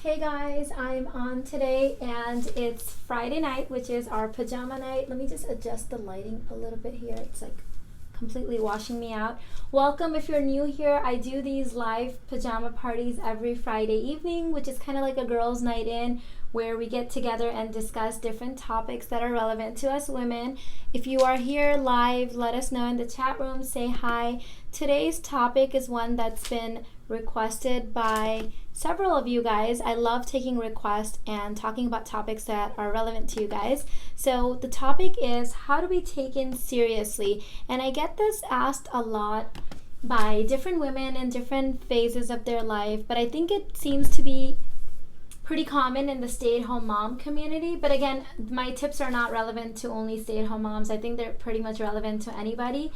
Hey guys, I'm on today and it's Friday night, which is our pajama night. Let me just adjust the lighting a little bit here. It's like completely washing me out. Welcome if you're new here. I do these live pajama parties every Friday evening, which is kind of like a girls' night in where we get together and discuss different topics that are relevant to us women. If you are here live, let us know in the chat room, say hi. Today's topic is one that's been requested by several of you guys. I love taking requests and talking about topics that are relevant to you guys. So the topic is how to be taken seriously. And I get this asked a lot by different women in different phases of their life, but I think it seems to be pretty common in the stay-at-home mom community. But again, my tips are not relevant to only stay-at-home moms. I think they're pretty much relevant to anybody.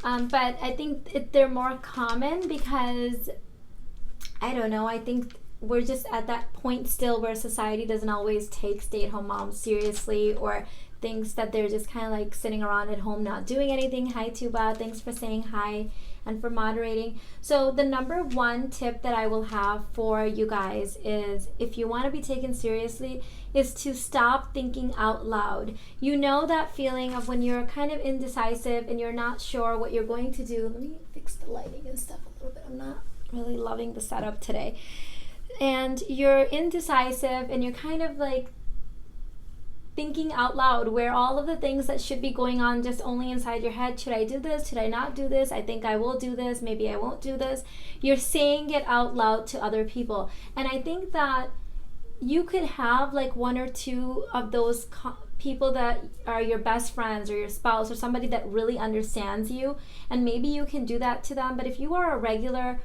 But I think they're more common because I don't know, I think we're just at that point still where society doesn't always take stay-at-home moms seriously, or thinks that they're just kind of like sitting around at home not doing anything. Hi Tuba, thanks for saying hi and for moderating. So the number one tip that I will have for you guys is, if you want to be taken seriously, is to stop thinking out loud. You know that feeling of when you're kind of indecisive and you're not sure what you're going to do. Let me fix the lighting and stuff a little bit. I'm not really loving the setup today. And you're indecisive and you're kind of like thinking out loud, where all of the things that should be going on just only inside your head. Should I do this? Should I not do this? I think I will do this. Maybe I won't do this. You're saying it out loud to other people. And I think that you could have like one or two of those people that are your best friends or your spouse or somebody that really understands you, and maybe you can do that to them. But if you are a regular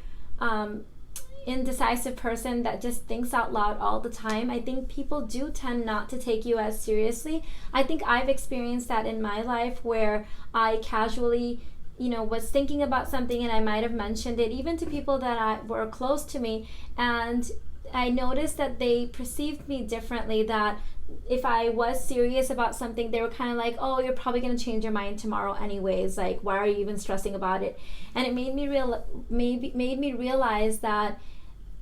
indecisive person that just thinks out loud all the time, I think people do tend not to take you as seriously. I think I've experienced that in my life, where I casually, was thinking about something and I might have mentioned it even to people that were close to me, and I noticed that they perceived me differently, that if I was serious about something, they were kind of like, oh, you're probably going to change your mind tomorrow anyways, like why are you even stressing about it? And it made me realize that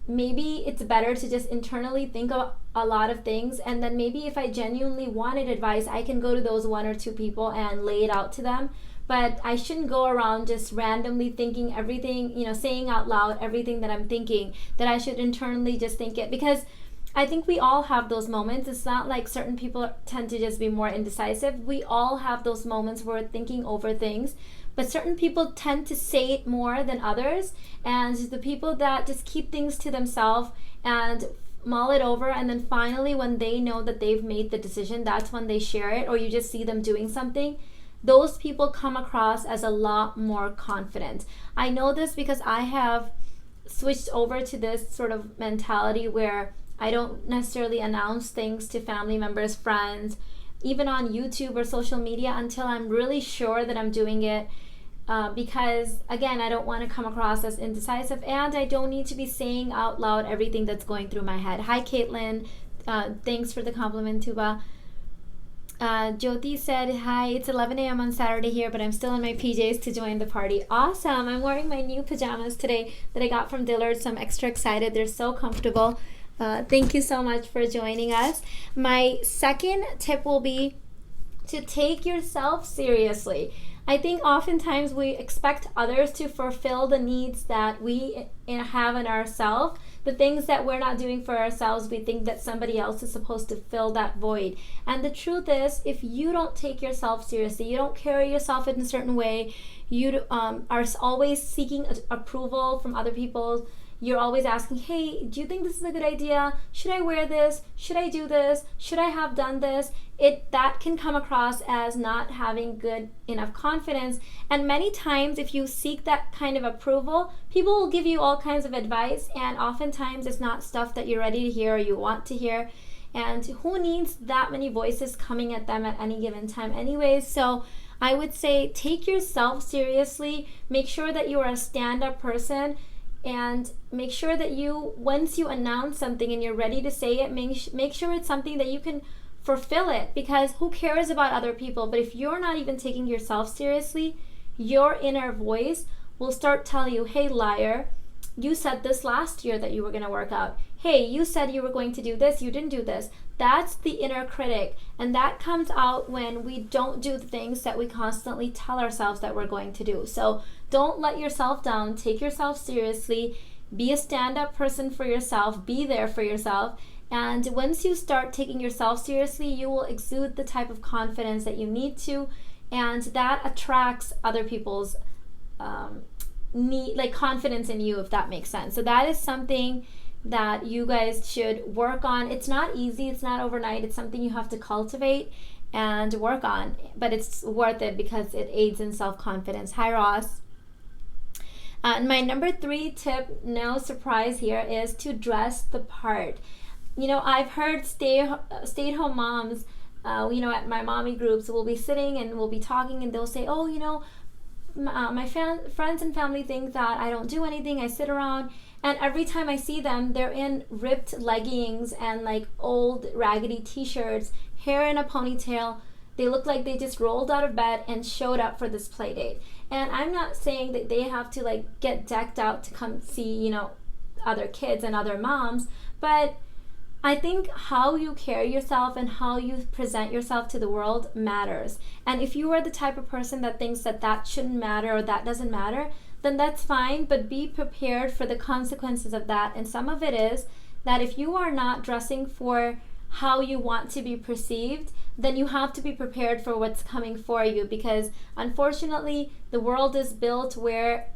maybe it's better to just internally think of a lot of things, and then maybe if I genuinely wanted advice, I can go to those one or two people and lay it out to them. But I shouldn't go around just randomly thinking everything, saying out loud everything that I'm thinking, that I should internally just think it, because I think we all have those moments. It's not like certain people tend to just be more indecisive. We all have those moments where we're thinking over things, but certain people tend to say it more than others. And the people that just keep things to themselves and mull it over, and then finally when they know that they've made the decision, that's when they share it, or you just see them doing something, those people come across as a lot more confident. I know this because I have switched over to this sort of mentality where I don't necessarily announce things to family members, friends, even on YouTube or social media, until I'm really sure that I'm doing it. Because again, I don't want to come across as indecisive, and I don't need to be saying out loud everything that's going through my head. Hi Caitlin, thanks for the compliment, Tuba. Jyoti said, hi, it's 11 a.m. on Saturday here, but I'm still in my PJs to join the party. Awesome. I'm wearing my new pajamas today that I got from Dillard, so I'm extra excited. They're so comfortable. Thank you so much for joining us. My second tip will be to take yourself seriously. I think oftentimes we expect others to fulfill the needs that we have in ourselves. The things that we're not doing for ourselves, we think that somebody else is supposed to fill that void. And the truth is, if you don't take yourself seriously, you don't carry yourself in a certain way, you are always seeking approval from other people. You're always asking, hey, do you think this is a good idea? Should I wear this? Should I do this? Should I have done this? That can come across as not having good enough confidence. And many times, if you seek that kind of approval, people will give you all kinds of advice, and oftentimes it's not stuff that you're ready to hear or you want to hear. And who needs that many voices coming at them at any given time anyways? So I would say take yourself seriously. Make sure that you are a stand-up person, and make sure that once you announce something and you're ready to say it, make sure it's something that you can fulfill it, because who cares about other people? But if you're not even taking yourself seriously, your inner voice will start telling you, hey liar, you said this last year that you were going to work out. Hey, you said you were going to do this, you didn't do this. That's the inner critic, and that comes out when we don't do the things that we constantly tell ourselves that we're going to do. So don't let yourself down. Take yourself seriously. Be a stand-up person for yourself. Be there for yourself. And once you start taking yourself seriously, you will exude the type of confidence that you need to, and that attracts other people's confidence in you, if that makes sense. So that is something that you guys should work on. It's not easy, it's not overnight, it's something you have to cultivate and work on, but it's worth it because it aids in self-confidence. Hi, Ross. And my number 3 tip, no surprise here, is to dress the part. You know, I've heard stay-at-home moms, at my mommy groups, will be sitting and we'll be talking, and they'll say, oh, my friends and family think that I don't do anything, I sit around. And every time I see them, they're in ripped leggings and like old raggedy t-shirts, hair in a ponytail. They look like they just rolled out of bed and showed up for this play date. And I'm not saying that they have to like get decked out to come see, other kids and other moms, but I think how you carry yourself and how you present yourself to the world matters. And if you are the type of person that thinks that that shouldn't matter or that doesn't matter, then that's fine, but be prepared for the consequences of that. And some of it is that if you are not dressing for how you want to be perceived, then you have to be prepared for what's coming for you, because unfortunately the world is built where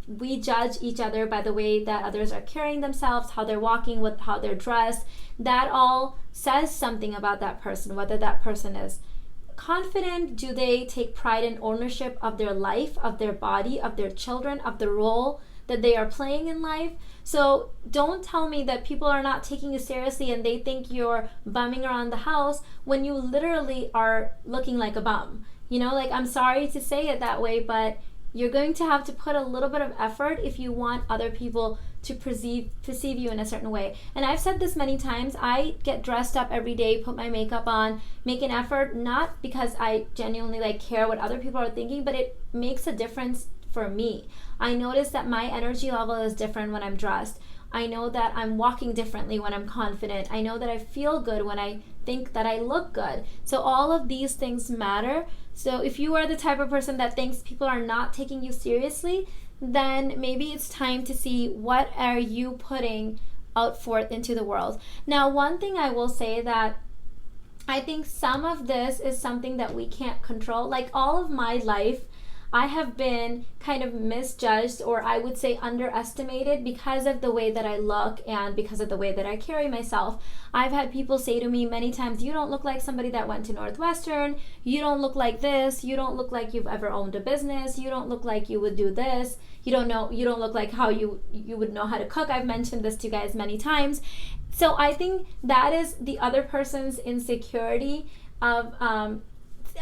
we judge each other by the way that others are carrying themselves, how they're walking, with how they're dressed. That all says something about that person, whether that person is confident, do they take pride and ownership of their life, of their body, of their children, of the role that they are playing in life. So don't tell me that people are not taking you seriously and they think you're bumming around the house when you literally are looking like a bum. I'm sorry to say it that way, but you're going to have to put a little bit of effort if you want other people to perceive you in a certain way. And I've said this many times, I get dressed up every day, put my makeup on, make an effort, not because I genuinely care what other people are thinking, but it makes a difference for me. I notice that my energy level is different when I'm dressed. I know that I'm walking differently when I'm confident. I know that I feel good when I think that I look good. So all of these things matter. So if you are the type of person that thinks people are not taking you seriously, then maybe it's time to see what are you putting out forth into the world. Now, one thing I will say that I think some of this is something that we can't control. Like all of my life, I have been kind of misjudged, or I would say underestimated, because of the way that I look and because of the way that I carry myself. I've had people say to me many times, you don't look like somebody that went to Northwestern, you don't look like this, you don't look like you've ever owned a business, you don't look like you would do this, you don't look like how you would know how to cook. I've mentioned this to you guys many times. So I think that is the other person's insecurity of,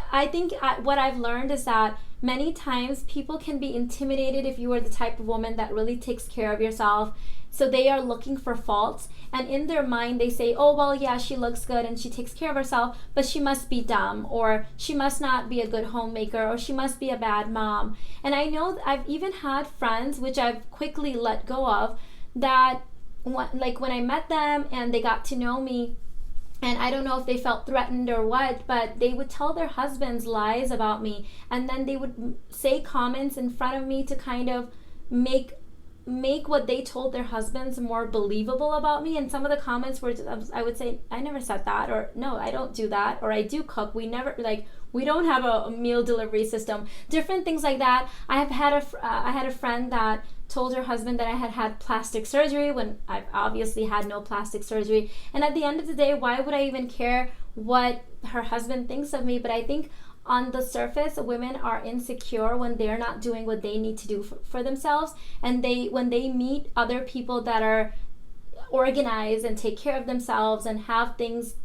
I think what I've learned is that many times people can be intimidated if you are the type of woman that really takes care of yourself. So they are looking for faults, and in their mind they say, oh, well, yeah, she looks good and she takes care of herself, but she must be dumb, or she must not be a good homemaker, or she must be a bad mom. And I know I've even had friends, which I've quickly let go of, that when I met them and they got to know me, and I don't know if they felt threatened or what, but they would tell their husbands lies about me, and then they would say comments in front of me to kind of make what they told their husbands more believable about me. And some of the comments were, I would say, I never said that, or no, I don't do that, or I do cook, we don't have a meal delivery system, different things like that. I had a friend that told her husband that I had plastic surgery when I've obviously had no plastic surgery. And at the end of the day, why would I even care what her husband thinks of me? But I think on the surface, women are insecure when they're not doing what they need to do for themselves. And when they meet other people that are organized and take care of themselves and have things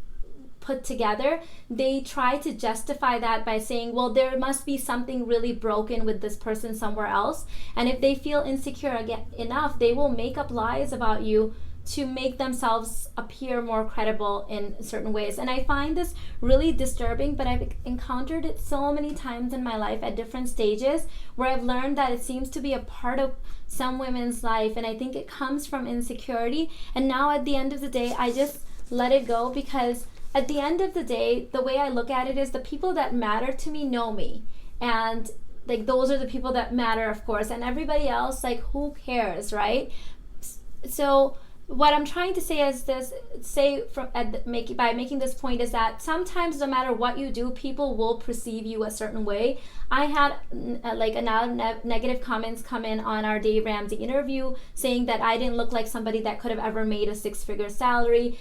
put together, they try to justify that by saying, well, there must be something really broken with this person somewhere else. And if they feel insecure enough, they will make up lies about you to make themselves appear more credible in certain ways. And I find this really disturbing, but I've encountered it so many times in my life at different stages where I've learned that it seems to be a part of some women's life, and I think it comes from insecurity. And now at the end of the day, I just let it go, because at the end of the day, the way I look at it is the people that matter to me know me, and like those are the people that matter, of course, and everybody else, like, who cares, right? So what I'm trying to say is this, by making this point, is that sometimes no matter what you do, people will perceive you a certain way. I had negative comments come in on our Dave Ramsey interview saying that I didn't look like somebody that could have ever made a 6-figure salary.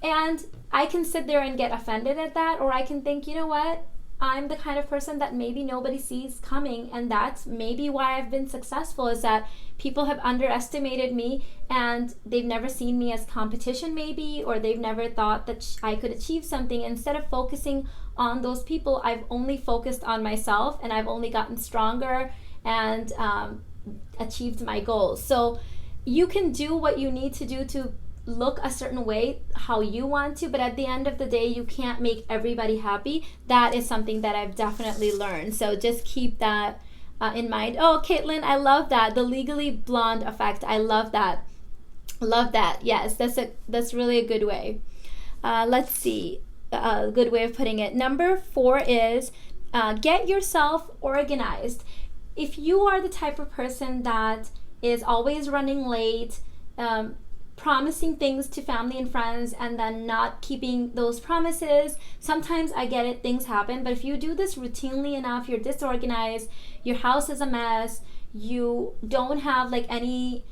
And I can sit there and get offended at that, or I can think, you know what? I'm the kind of person that maybe nobody sees coming, and that's maybe why I've been successful, is that people have underestimated me and they've never seen me as competition maybe, or they've never thought that I could achieve something. Instead of focusing on those people, I've only focused on myself, and I've only gotten stronger and achieved my goals. So you can do what you need to do to look a certain way how you want to, but at the end of the day, you can't make everybody happy. That is something that I've definitely learned. So just keep that in mind. Oh, Caitlin, I love that. The legally blonde effect. I love that. Love that. Yes, that's really a good way. Let's see. A good way of putting it. Number 4 is get yourself organized. If you are the type of person that is always running late, promising things to family and friends and then not keeping those promises, sometimes I get it, things happen, but if you do this routinely enough, you're disorganized, your house is a mess, you don't have like any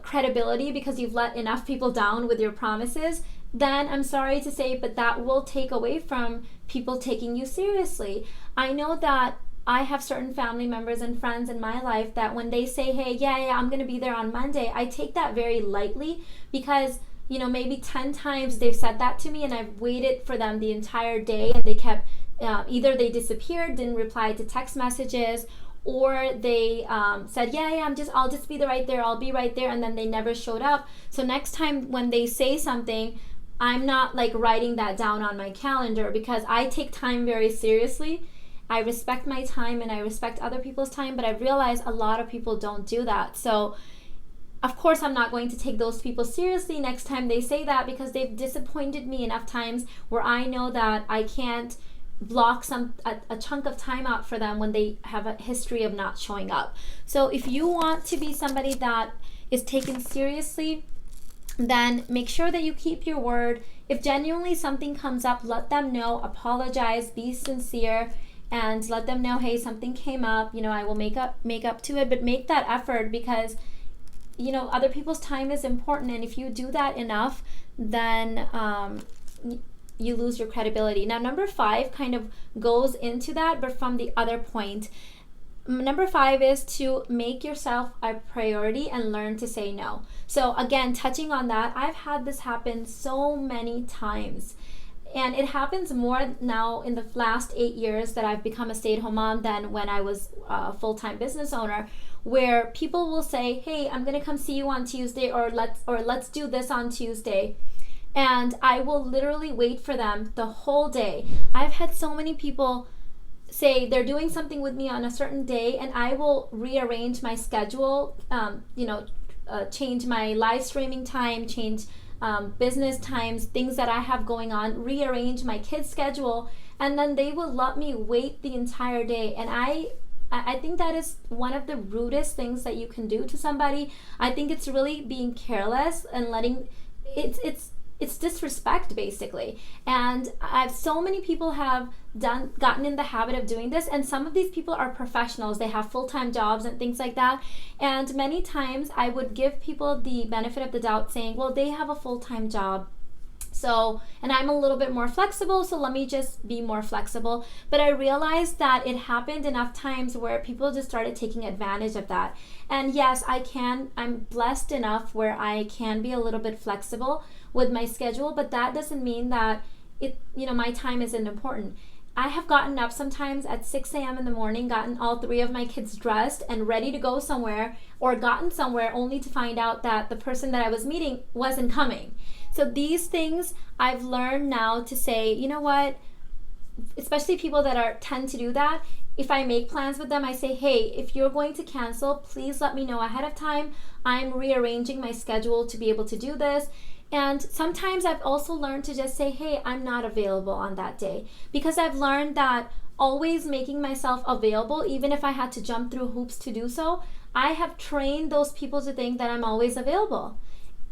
credibility because you've let enough people down with your promises, then I'm sorry to say, but that will take away from people taking you seriously. I know that I have certain family members and friends in my life that when they say, hey, yeah, I'm going to be there on Monday, I take that very lightly, because, you know, maybe 10 times they've said that to me and I've waited for them the entire day, and they kept, either they disappeared, didn't reply to text messages, or they said, yeah, I'll just be right there, I'll be right there, and then they never showed up. So next time when they say something, I'm not like writing that down on my calendar, because I take time very seriously. I respect my time and I respect other people's time, but I've realized a lot of people don't do that. So of course I'm not going to take those people seriously next time they say that, because they've disappointed me enough times where I know that I can't block a chunk of time out for them when they have a history of not showing up. So if you want to be somebody that is taken seriously, then make sure that you keep your word. If genuinely something comes up, let them know, apologize, be sincere, and let them know, hey, something came up, you know, I will make up to it, but make that effort, because, you know, other people's time is important, and if you do that enough, then you lose your credibility. Now, number 5 kind of goes into that, but from the other point. Number 5 is to make yourself a priority and learn to say no. So again, touching on that, I've had this happen so many times. And it happens more now in the last 8 years that I've become a stay-at-home mom than when I was a full-time business owner, where people will say, hey, I'm going to come see you on Tuesday, or let's do this on Tuesday. And I will literally wait for them the whole day. I've had so many people say they're doing something with me on a certain day, and I will rearrange my schedule, change my live streaming time, change business times, things that I have going on, rearrange my kids' schedule, and then they will let me wait the entire day. And I think that is one of the rudest things that you can do to somebody. I think it's really being careless and letting it's disrespect, basically. And so many people have gotten in the habit of doing this, and some of these people are professionals. They have full-time jobs and things like that. And many times I would give people the benefit of the doubt, saying, well, they have a full-time job, so, and I'm a little bit more flexible, so let me just be more flexible. But I realized that it happened enough times where people just started taking advantage of that. And yes, I'm blessed enough where I can be a little bit flexible with my schedule, but that doesn't mean that my time isn't important. I have gotten up sometimes at 6 a.m. in the morning, gotten all 3 of my kids dressed and ready to go somewhere, or gotten somewhere only to find out that the person that I was meeting wasn't coming. So these things I've learned now to say, you know what, especially people that tend to do that, if I make plans with them, I say, hey, if you're going to cancel, please let me know ahead of time. I'm rearranging my schedule to be able to do this. And sometimes I've also learned to just say, hey, I'm not available on that day, because I've learned that always making myself available, even if I had to jump through hoops to do so, I have trained those people to think that I'm always available.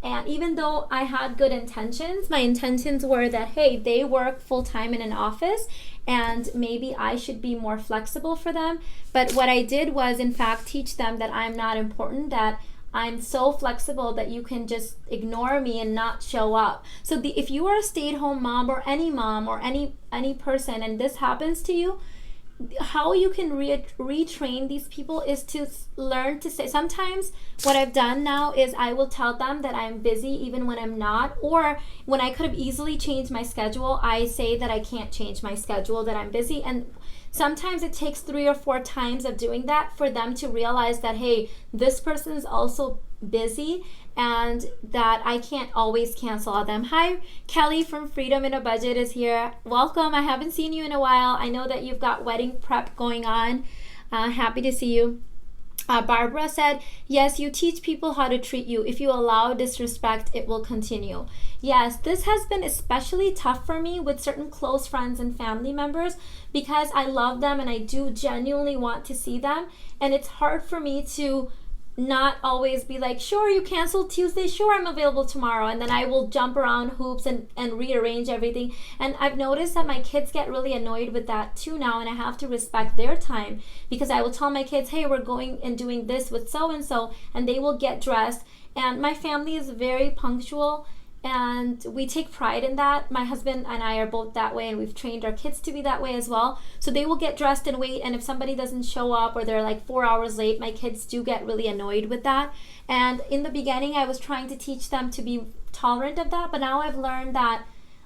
And even though I had good intentions, my intentions were that, hey, they work full-time in an office and maybe I should be more flexible for them. But what I did was, in fact, teach them that I'm not important, that I'm so flexible that you can just ignore me and not show up. So if you are a stay-at-home mom or any person and this happens to you, how you can retrain these people is to learn to say, sometimes what I've done now is I will tell them that I'm busy even when I'm not, or when I could have easily changed my schedule, I say that I can't change my schedule, that I'm busy. And sometimes it takes 3 or 4 times of doing that for them to realize that, hey, this person is also busy and that I can't always cancel on them. Hi, Kelly from Freedom in a Budget is here. Welcome. I haven't seen you in a while. I know that you've got wedding prep going on. Happy to see you. Barbara said, yes, you teach people how to treat you. If you allow disrespect, it will continue. Yes, this has been especially tough for me with certain close friends and family members, because I love them and I do genuinely want to see them. And it's hard for me to not always be like, sure, you canceled Tuesday, sure, I'm available tomorrow, and then I will jump around hoops and rearrange everything. And I've noticed that my kids get really annoyed with that too now, and I have to respect their time, because I will tell my kids, hey, we're going and doing this with so and so, and they will get dressed. And my family is very punctual and we take pride in that. My husband and I are both that way, and we've trained our kids to be that way as well. So they will get dressed and wait, and if somebody doesn't show up or they're like 4 hours late, my kids do get really annoyed with that. And in the beginning I was trying to teach them to be tolerant of that, but now I've learned that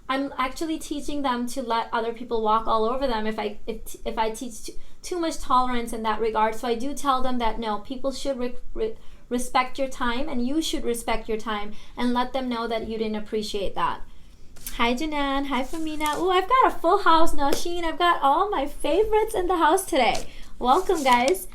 I'm actually teaching them to let other people walk all over them if I teach too much tolerance in that regard. So I do tell them that no, people should respect your time, and you should respect your time, and let them know that you didn't appreciate that. Hi, Janan. Hi, Famina. Oh, I've got a full house now, Sheen. I've got all my favorites in the house today. Welcome, guys.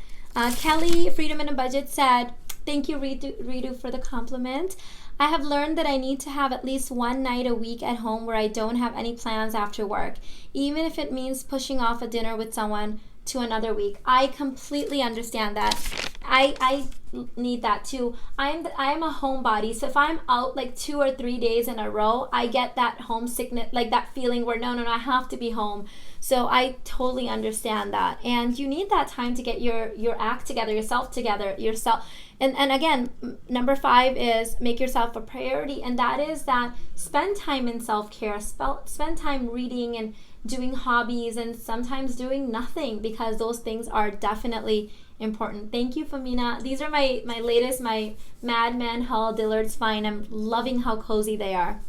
Kelly, Freedom in a Budget, said, thank you, Ritu, for the compliment. I have learned that I need to have at least one night a week at home where I don't have any plans after work, even if it means pushing off a dinner with someone to another week. I completely understand that. I need that too. I'm a homebody, so if I'm out like 2 or 3 days in a row, I get that homesickness, like that feeling where no, I have to be home. So I totally understand that, and you need that time to get your act together, yourself. And again, number 5 is make yourself a priority, and that is that spend time in self-care, spend time reading and doing hobbies, and sometimes doing nothing, because those things are definitely important. Thank you, Famina. These are my latest, my Mad Men Hall Dillard's Fine. I'm loving how cozy they are.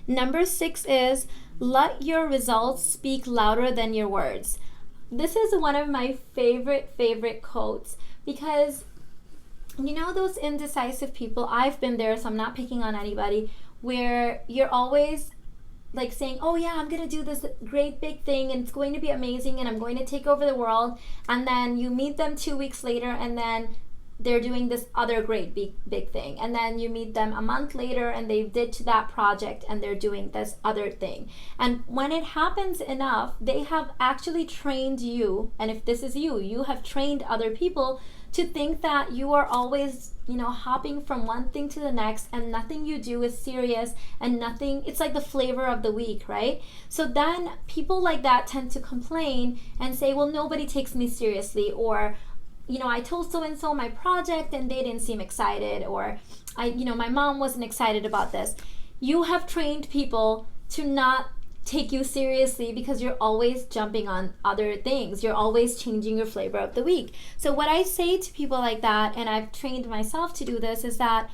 Number 6 is let your results speak louder than your words. This is one of my favorite quotes, because you know those indecisive people, I've been there, so I'm not picking on anybody, where you're always like saying, oh yeah, I'm gonna do this great big thing and it's going to be amazing and I'm going to take over the world, and then you meet them 2 weeks later and then they're doing this other great big thing, and then you meet them a month later and they did to that project and they're doing this other thing. And when it happens enough, they have actually trained you, and if this is you have trained other people to think that you are always, hopping from one thing to the next, and nothing you do is serious, and nothing, it's like the flavor of the week, right? So then people like that tend to complain and say, well, nobody takes me seriously, or I told so-and-so my project and they didn't seem excited, or my mom wasn't excited about this. You have trained people to not take you seriously because you're always jumping on other things. You're always changing your flavor of the week. So what I say to people like that, and I've trained myself to do this, is that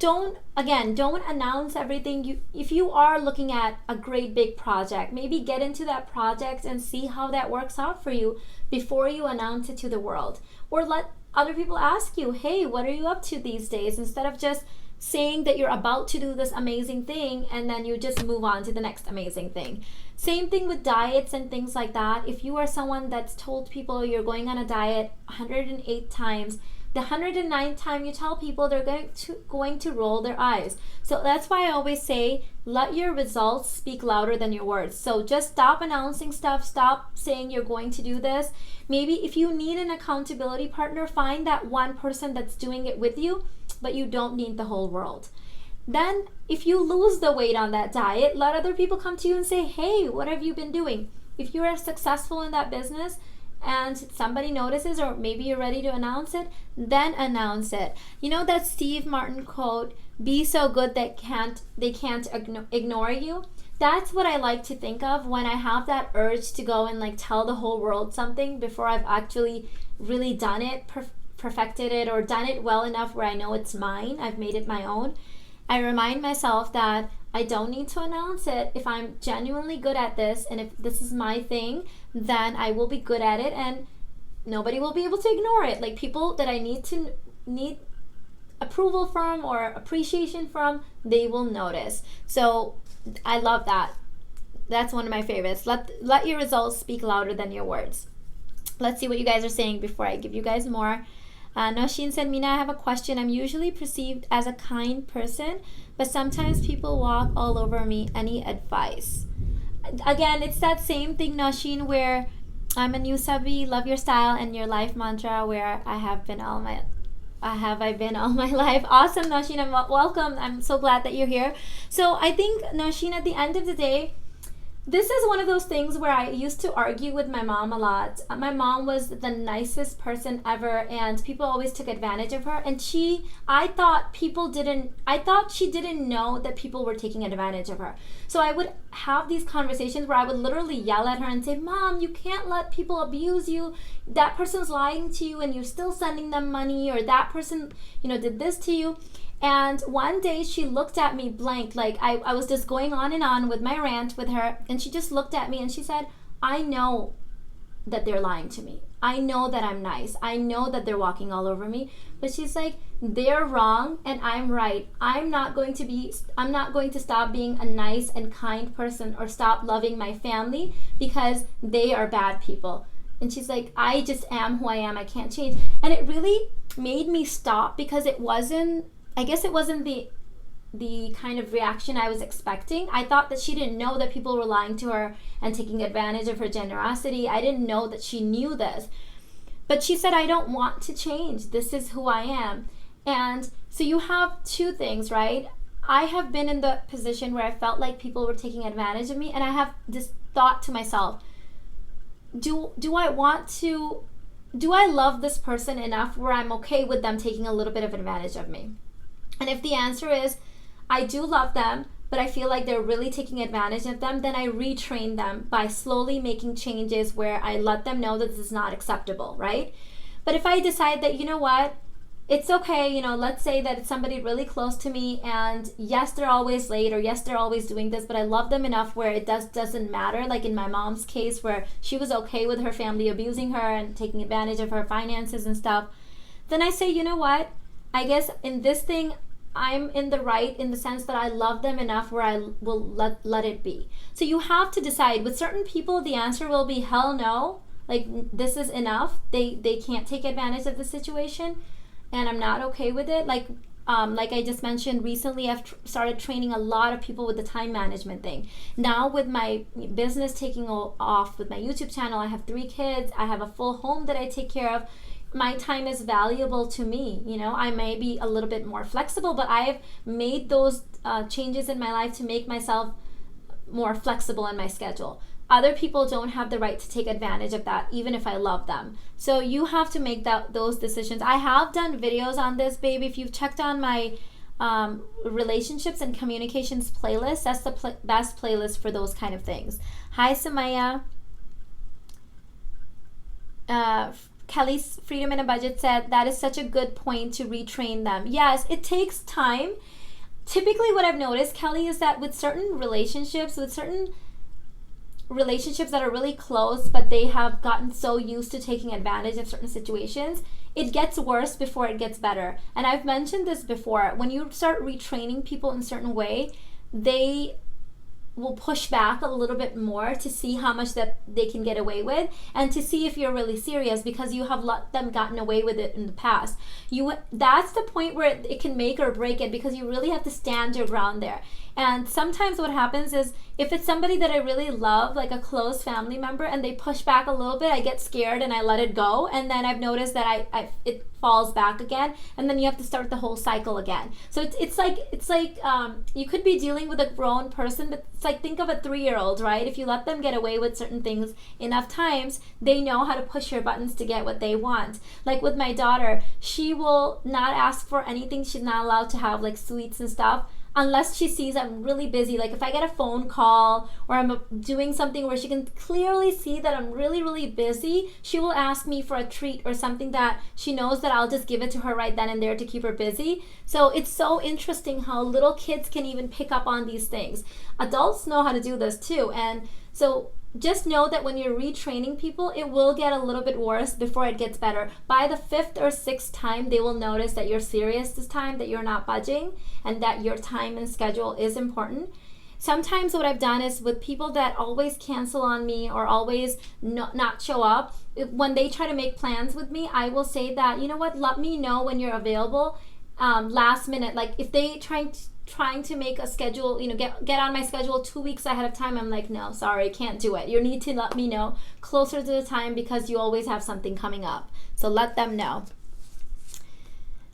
don't announce everything. If you are looking at a great big project, maybe get into that project and see how that works out for you before you announce it to the world. Or let other people ask you, hey, what are you up to these days? Instead of just saying that you're about to do this amazing thing and then you just move on to the next amazing thing. Same thing with diets and things like that. If you are someone that's told people you're going on a diet 108 times, the 109th time you tell people, they're going to roll their eyes. So that's why I always say, let your results speak louder than your words. So just stop announcing stuff. Stop saying you're going to do this. Maybe if you need an accountability partner, find that one person that's doing it with you, but you don't need the whole world. Then if you lose the weight on that diet, let other people come to you and say, hey, what have you been doing? If you're successful in that business, and somebody notices, or maybe you're ready to announce it, then announce it. You know that Steve Martin quote, be so good that they can't ignore you? That's what I like to think of when I have that urge to go and like tell the whole world something before I've actually really done it, perfected it, or done it well enough where I know it's mine, I've made it my own. I remind myself that I don't need to announce it. If I'm genuinely good at this, and if this is my thing, then I will be good at it, and nobody will be able to ignore it. Like, people that I need approval from or appreciation from, they will notice. So I love that. That's one of my favorites. Let your results speak louder than your words. Let's see what you guys are saying before I give you guys more. Nosheen said, Mina, I have a question. I'm usually perceived as a kind person, but sometimes people walk all over me. Any advice? Again, it's that same thing, Nosheen, where I'm a new subby, love your style and your life mantra, where I've been all my life. Awesome, Nosheen, and welcome. I'm so glad that you're here. So I think, Nosheen, at the end of the day, this is one of those things where I used to argue with my mom a lot. My mom was the nicest person ever, and people always took advantage of her. And I thought she didn't know that people were taking advantage of her. So I would have these conversations where I would literally yell at her and say, Mom, you can't let people abuse you. That person's lying to you and you're still sending them money, or that person, did this to you. And one day she looked at me blank, like I was just going on and on with my rant with her, and she just looked at me and she said, I know that they're lying to me. I know that I'm nice. I know that they're walking all over me. But she's like, they're wrong and I'm right. I'm not going to stop being a nice and kind person or stop loving my family because they are bad people. And she's like, I just am who I am. I can't change. And it really made me stop, because it wasn't the kind of reaction I was expecting. I thought that she didn't know that people were lying to her and taking advantage of her generosity. I didn't know that she knew this. But she said, I don't want to change. This is who I am. And so you have two things, right? I have been in the position where I felt like people were taking advantage of me, and I have this thought to myself, do I love this person enough where I'm okay with them taking a little bit of advantage of me? And if the answer is, I do love them, but I feel like they're really taking advantage of them, then I retrain them by slowly making changes where I let them know that this is not acceptable, right? But if I decide that, you know what, it's okay, let's say that it's somebody really close to me, and yes, they're always late, or yes, they're always doing this, but I love them enough where it doesn't matter, like in my mom's case where she was okay with her family abusing her and taking advantage of her finances and stuff, then I say, you know what, I guess in this thing, I'm in the right in the sense that I love them enough where I will let it be. So you have to decide. With certain people, the answer will be hell no. Like, this is enough. They can't take advantage of the situation, and I'm not okay with it. Like I just mentioned recently, I've started training a lot of people with the time management thing. Now with my business taking off, with my YouTube channel, I have 3 kids. I have a full home that I take care of. My time is valuable to me. I may be a little bit more flexible, but I have made those changes in my life to make myself more flexible in my schedule. Other people don't have the right to take advantage of that, even if I love them. So you have to make those decisions. I have done videos on this, babe. If you've checked on my relationships and communications playlist, that's the best playlist for those kind of things. Hi, Samaya. Kelly's Freedom in a Budget said, that is such a good point to retrain them. Yes, it takes time. Typically what I've noticed, Kelly, is that with certain relationships that are really close, but they have gotten so used to taking advantage of certain situations, it gets worse before it gets better. And I've mentioned this before. When you start retraining people in a certain way, they will push back a little bit more to see how much that they can get away with, and to see if you're really serious, because you have let them gotten away with it in the past. That's the point where it can make or break it, because you really have to stand your ground there. And sometimes what happens is, if it's somebody that I really love, like a close family member, and they push back a little bit, I get scared and I let it go, and then I've noticed that it falls back again, and then you have to start the whole cycle again. So it's like you could be dealing with a grown person, but it's like, think of a 3-year-old, right? If you let them get away with certain things enough times, they know how to push your buttons to get what they want. Like with my daughter, she will not ask for anything. She's not allowed to have like sweets and stuff unless she sees I'm really busy. Like if I get a phone call or I'm doing something where she can clearly see that I'm really, really busy, she will ask me for a treat or something that she knows that I'll just give it to her right then and there to keep her busy. So it's so interesting how little kids can even pick up on these things. Adults know how to do this too. And so just know that when you're retraining people, it will get a little bit worse before it gets better. By the 5th or 6th time, they will notice that you're serious this time, that you're not budging, and that your time and schedule is important. Sometimes what I've done is, with people that always cancel on me or always not show up, when they try to make plans with me, I will say that, you know what, let me know when you're available last minute. Like if they trying to make a schedule, get on my schedule 2 weeks ahead of time, I'm like, no, sorry, can't do it. You need to let me know closer to the time, because you always have something coming up. So let them know.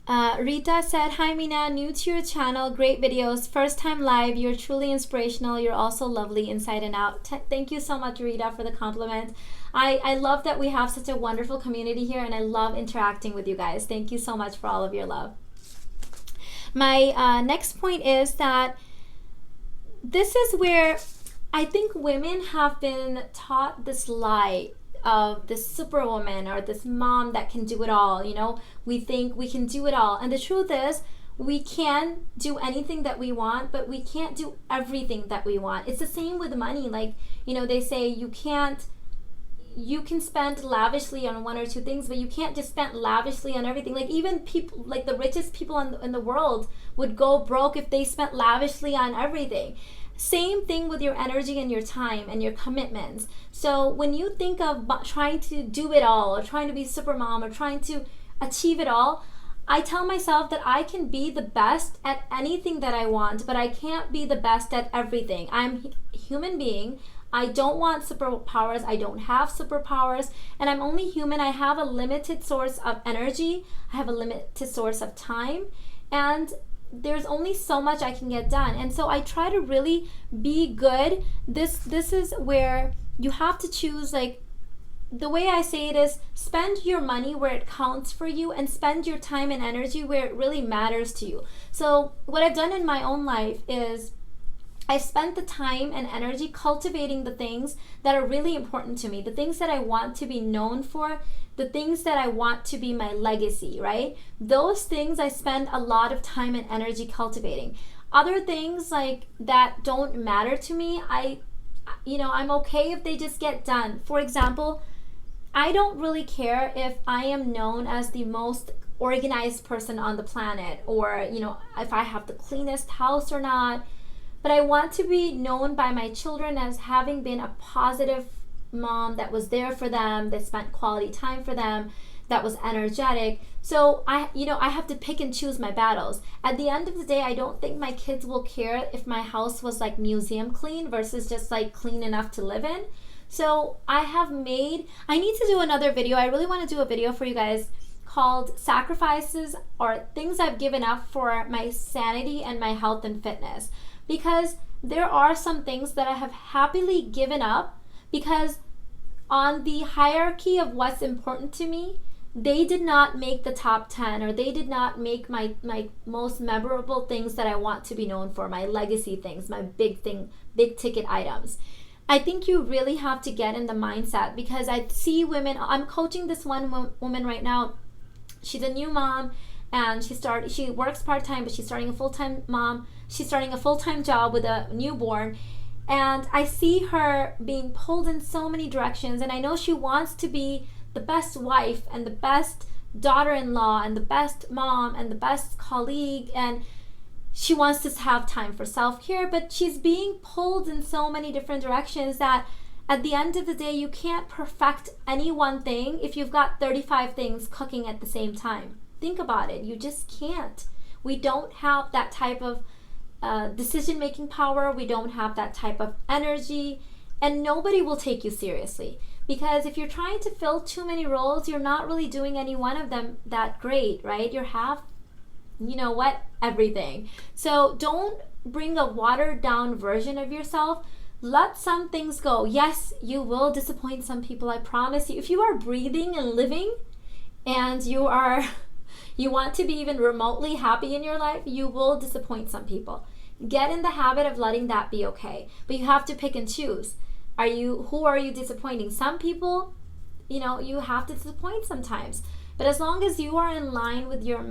Rita said, hi Mina, new to your channel, great videos, first time live, you're truly inspirational, you're also lovely inside and out. Thank you so much, Rita, for the compliment. I love that we have such a wonderful community here, and I love interacting with you guys. Thank you so much for all of your love. My next point is that this is where I think women have been taught this lie of this superwoman or this mom that can do it all. We think we can do it all, and the truth is we can do anything that we want, but we can't do everything that we want. It's the same with money. Like, they say you can spend lavishly on 1 or 2 things, but you can't just spend lavishly on everything. Like even people, like the richest people in the world would go broke if they spent lavishly on everything. Same thing with your energy and your time and your commitments. So when you think of trying to do it all, or trying to be super mom, or trying to achieve it all, I tell myself that I can be the best at anything that I want, but I can't be the best at everything. I'm a human being. I don't want superpowers. I don't have superpowers, and I'm only human. I have a limited source of energy. I have a limited source of time, and there's only so much I can get done. And so I try to really be good. This is where you have to choose. Like, the way I say it is, spend your money where it counts for you, and spend your time and energy where it really matters to you. So what I've done in my own life is I've spent the time and energy cultivating the things that are really important to me, the things that I want to be known for, the things that I want to be my legacy, right? Those things I spend a lot of time and energy cultivating. Other things like that don't matter to me, I'm okay if they just get done. For example, I don't really care if I am known as the most organized person on the planet, or, if I have the cleanest house or not. But I want to be known by my children as having been a positive mom that was there for them, that spent quality time for them, that was energetic. So I have to pick and choose my battles. At the end of the day, I don't think my kids will care if my house was like museum clean versus just like clean enough to live in. So I need to do another video. I really want to do a video for you guys called Sacrifices or Things I've Given Up for My Sanity and My Health and Fitness. Because there are some things that I have happily given up, because on the hierarchy of what's important to me, they did not make the top 10, or they did not make my most memorable things that I want to be known for, my legacy things, my big ticket items. I think you really have to get in the mindset, because I see women, I'm coaching this one woman right now. She's a new mom, and she works part-time, but she's starting a full-time mom. She's starting a full-time job with a newborn. And I see her being pulled in so many directions. And I know she wants to be the best wife and the best daughter-in-law and the best mom and the best colleague. And she wants to have time for self-care, but she's being pulled in so many different directions that at the end of the day, you can't perfect any one thing if you've got 35 things cooking at the same time. Think about it. You just can't. We don't have that type of decision-making power. We don't have that type of energy, and nobody will take you seriously. Because if you're trying to fill too many roles, you're not really doing any one of them that great, right? You're half, everything. So don't bring a watered down version of yourself. Let some things go. Yes, you will disappoint some people, I promise you. If you are breathing and living and you want to be even remotely happy in your life, you will disappoint some people. Get in the habit of letting that be okay. But you have to pick and choose. Who are you disappointing? Some people, you have to disappoint sometimes. But as long as you are in line with your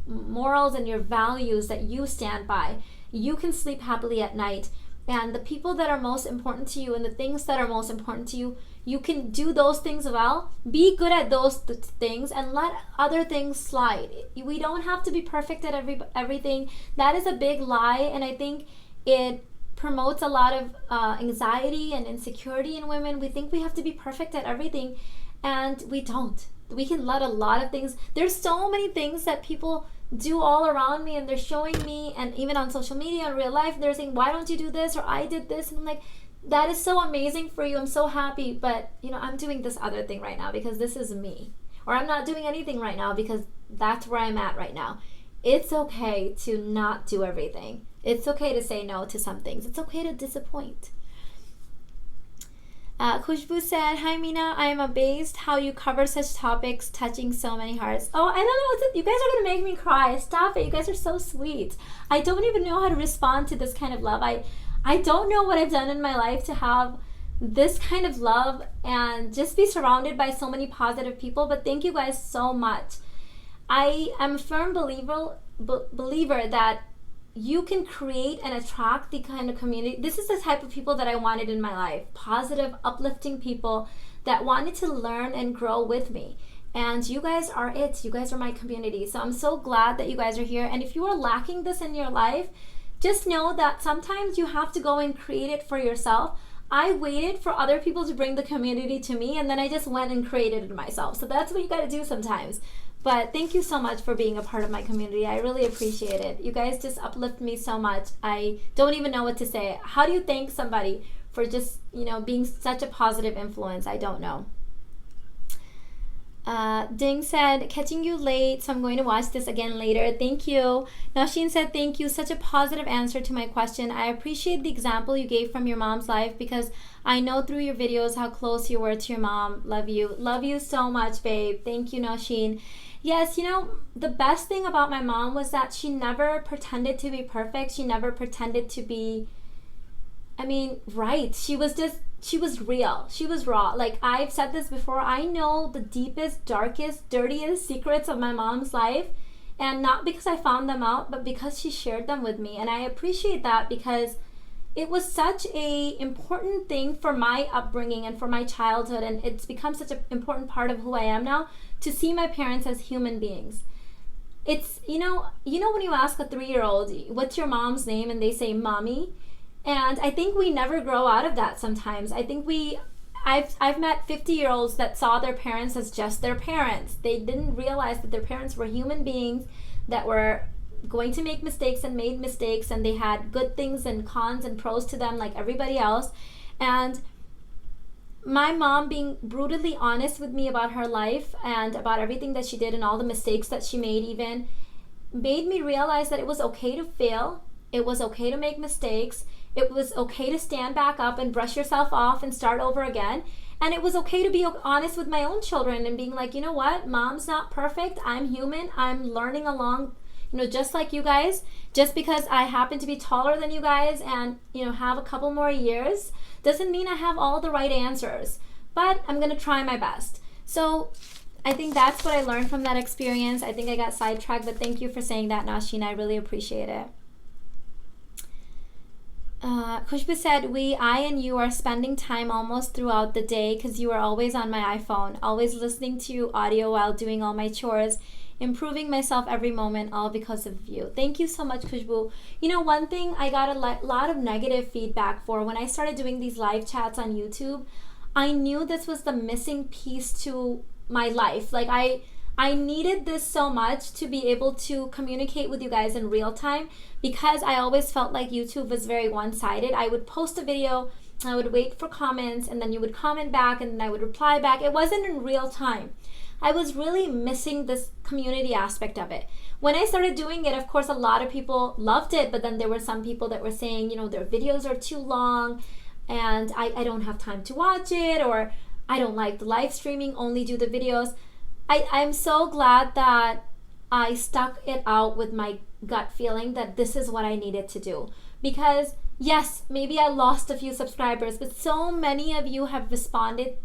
morals and your values that you stand by, you can sleep happily at night. And the people that are most important to you and the things that are most important to you, you can do those things well. Be good at those things and let other things slide. We don't have to be perfect at everything. That is a big lie, and I think it promotes a lot of anxiety and insecurity in women. We think we have to be perfect at everything, and we don't. We can let a lot of things. There's so many things that people do all around me, and they're showing me, and even on social media in real life, they're saying, why don't you do this, or I did this, and I'm like, that is so amazing for you, I'm so happy, but I'm doing this other thing right now because this is me. Or I'm not doing anything right now because that's where I'm at right now. It's okay to not do everything. It's okay to say no to some things. It's okay to disappoint. Khushbu said, hi Mina, I am amazed how you cover such topics touching so many hearts. Oh, I don't know, you guys are going to make me cry. Stop it, you guys are so sweet. I don't even know how to respond to this kind of love. I don't know what I've done in my life to have this kind of love and just be surrounded by so many positive people, but thank you guys so much. I am a firm believer that you can create and attract the kind of community. This is the type of people that I wanted in my life. Positive, uplifting people that wanted to learn and grow with me. And you guys are it. You guys are my community. So I'm so glad that you guys are here. And if you are lacking this in your life, just know that sometimes you have to go and create it for yourself. I waited for other people to bring the community to me, and then I just went and created it myself. So that's what you got to do sometimes. But thank you so much for being a part of my community. I really appreciate it. You guys just uplift me so much. I don't even know what to say. How do you thank somebody for just, being such a positive influence? I don't know. Ding said, catching you late, so I'm going to watch this again later. Thank you. Nasheen said, thank you. Such a positive answer to my question. I appreciate the example you gave from your mom's life because I know through your videos how close you were to your mom. Love you. Love you so much, babe. Thank you, Nasheen. Yes, the best thing about my mom was that she never pretended to be perfect. She never pretended to be, right. She was real. She was raw. Like I've said this before, I know the deepest, darkest, dirtiest secrets of my mom's life. And not because I found them out, but because she shared them with me. And I appreciate that because it was such a important thing for my upbringing and for my childhood. And it's become such an important part of who I am now to see my parents as human beings. It's, when you ask a 3-year-old, what's your mom's name? And they say, mommy. And I think we never grow out of that sometimes. I think I've met 50-year-olds that saw their parents as just their parents. They didn't realize that their parents were human beings that were going to make mistakes and made mistakes, and they had good things and cons and pros to them like everybody else. And my mom being brutally honest with me about her life and about everything that she did and all the mistakes that she made even made me realize that it was okay to fail. It was okay to make mistakes. It was okay to stand back up and brush yourself off and start over again. And it was okay to be honest with my own children and being like, you know what? Mom's not perfect. I'm human. I'm learning along, just like you guys. Just because I happen to be taller than you guys and, have a couple more years doesn't mean I have all the right answers. But I'm going to try my best. So I think that's what I learned from that experience. I think I got sidetracked, but thank you for saying that, Nashina. I really appreciate it. Khushbu said, I and you are spending time almost throughout the day because you are always on my iPhone, always listening to audio while doing all my chores, improving myself every moment, all because of you. Thank you so much, Khushbu. One thing I got a lot of negative feedback for when I started doing these live chats on YouTube, I knew this was the missing piece to my life. Like I needed this so much to be able to communicate with you guys in real time, because I always felt like YouTube was very one-sided. I would post a video, I would wait for comments, and then you would comment back, and then I would reply back. It wasn't in real time. I was really missing this community aspect of it. When I started doing it, of course, a lot of people loved it, but then there were some people that were saying, their videos are too long, and I don't have time to watch it, or I don't like the live streaming, only do the videos. I'm so glad that I stuck it out with my gut feeling that this is what I needed to do. Because yes, maybe I lost a few subscribers, but so many of you have responded